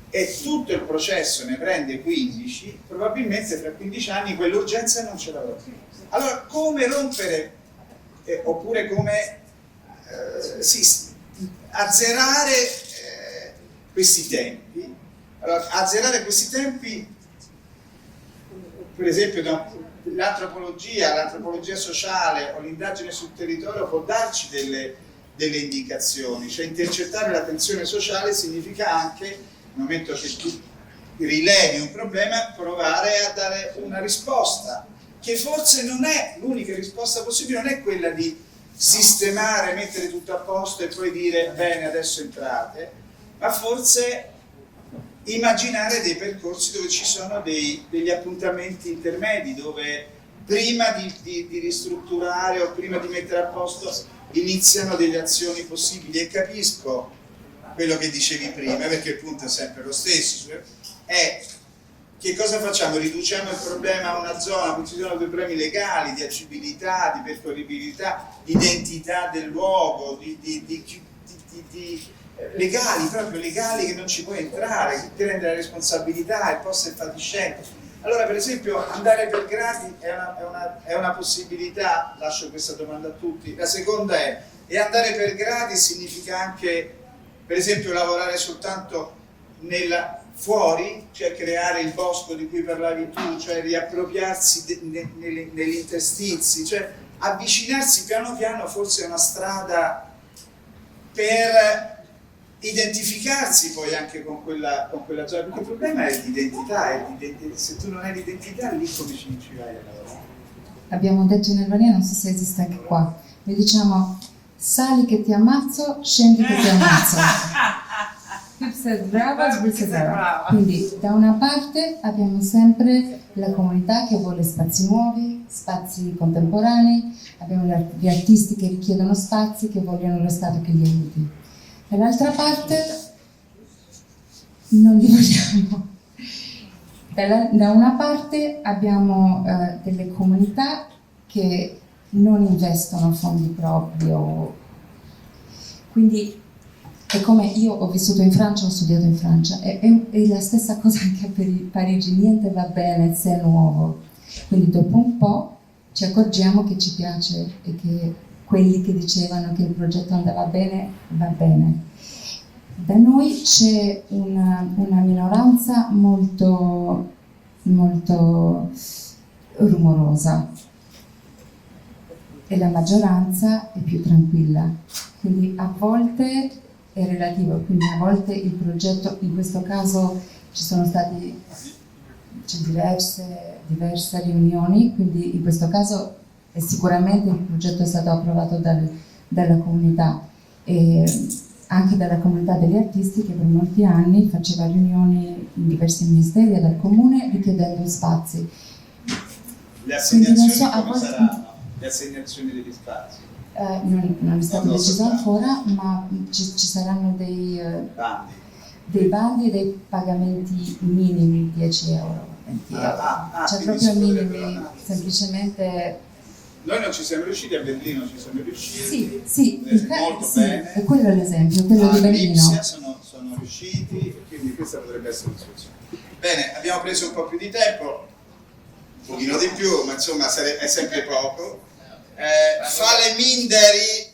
e tutto il processo ne prende 15, probabilmente tra 15 anni quell'urgenza non ce l'avrò più. Allora come rompere, oppure come azzerare questi tempi? Allora, azzerare questi tempi, per esempio l'antropologia sociale o l'indagine sul territorio può darci delle indicazioni, cioè intercettare l'attenzione sociale significa anche, nel momento che tu rilevi un problema, provare a dare una risposta, che forse non è l'unica risposta possibile, non è quella di sistemare, mettere tutto a posto e poi dire bene adesso entrate, ma forse immaginare dei percorsi dove ci sono degli appuntamenti intermedi, dove prima di ristrutturare o prima di mettere a posto iniziano delle azioni possibili. E capisco quello che dicevi prima, perché il punto è sempre lo stesso, è che cosa facciamo? Riduciamo il problema a una zona, qui ci sono dei problemi legali, di agibilità, di percorribilità, di identità del luogo, legali, proprio legali, che non ci puoi entrare, che prende la responsabilità, il posto è fatiscente. Allora, per esempio, andare per gradi è una possibilità, lascio questa domanda a tutti. La seconda è andare per gradi significa anche, per esempio, lavorare soltanto fuori, cioè creare il bosco di cui parlavi tu, cioè riappropriarsi negli interstizi, cioè avvicinarsi piano piano forse a una strada per identificarsi poi anche con quella zona, perché il problema è l'identità, se tu non hai l'identità lì come ci vai a lavorare? Abbiamo detto in Albania, non so se esiste anche qua, noi diciamo sali che ti ammazzo, scendi che ti ammazzo. Svilse brava. Quindi da una parte abbiamo sempre la comunità che vuole spazi nuovi, spazi contemporanei, abbiamo gli artisti che richiedono spazi, che vogliono lo Stato che li aiuti. Dall'altra parte non li vogliamo. Da una parte abbiamo delle comunità che non investono fondi propri, quindi è come io ho vissuto in Francia, ho studiato in Francia, è la stessa cosa anche per Parigi, niente va bene se è nuovo, quindi dopo un po' ci accorgiamo che ci piace e che quelli che dicevano che il progetto andava bene, va bene. Da noi c'è una minoranza molto rumorosa e la maggioranza è più tranquilla, quindi a volte è relativo, quindi a volte il progetto, in questo caso c'è diverse riunioni, quindi in questo caso sicuramente il progetto è stato approvato dalla comunità e anche dalla comunità degli artisti che per molti anni faceva riunioni in diversi ministeri e dal comune richiedendo spazi. Le assegnazioni come saranno? Le assegnazioni degli spazi? Non è stato deciso ancora, ma ci saranno dei bandi e dei pagamenti minimi, 10 euro, 20 euro. Cioè proprio minimi, semplicemente. Noi non ci siamo riusciti, a Berlino ci siamo riusciti, molto sì, bene. E quello è l'esempio, quello di Berlino. Lipsia sono riusciti, quindi questa potrebbe essere una soluzione. Bene, abbiamo preso un po' più di tempo, un pochino di più, ma insomma è sempre poco. Fale Minderi!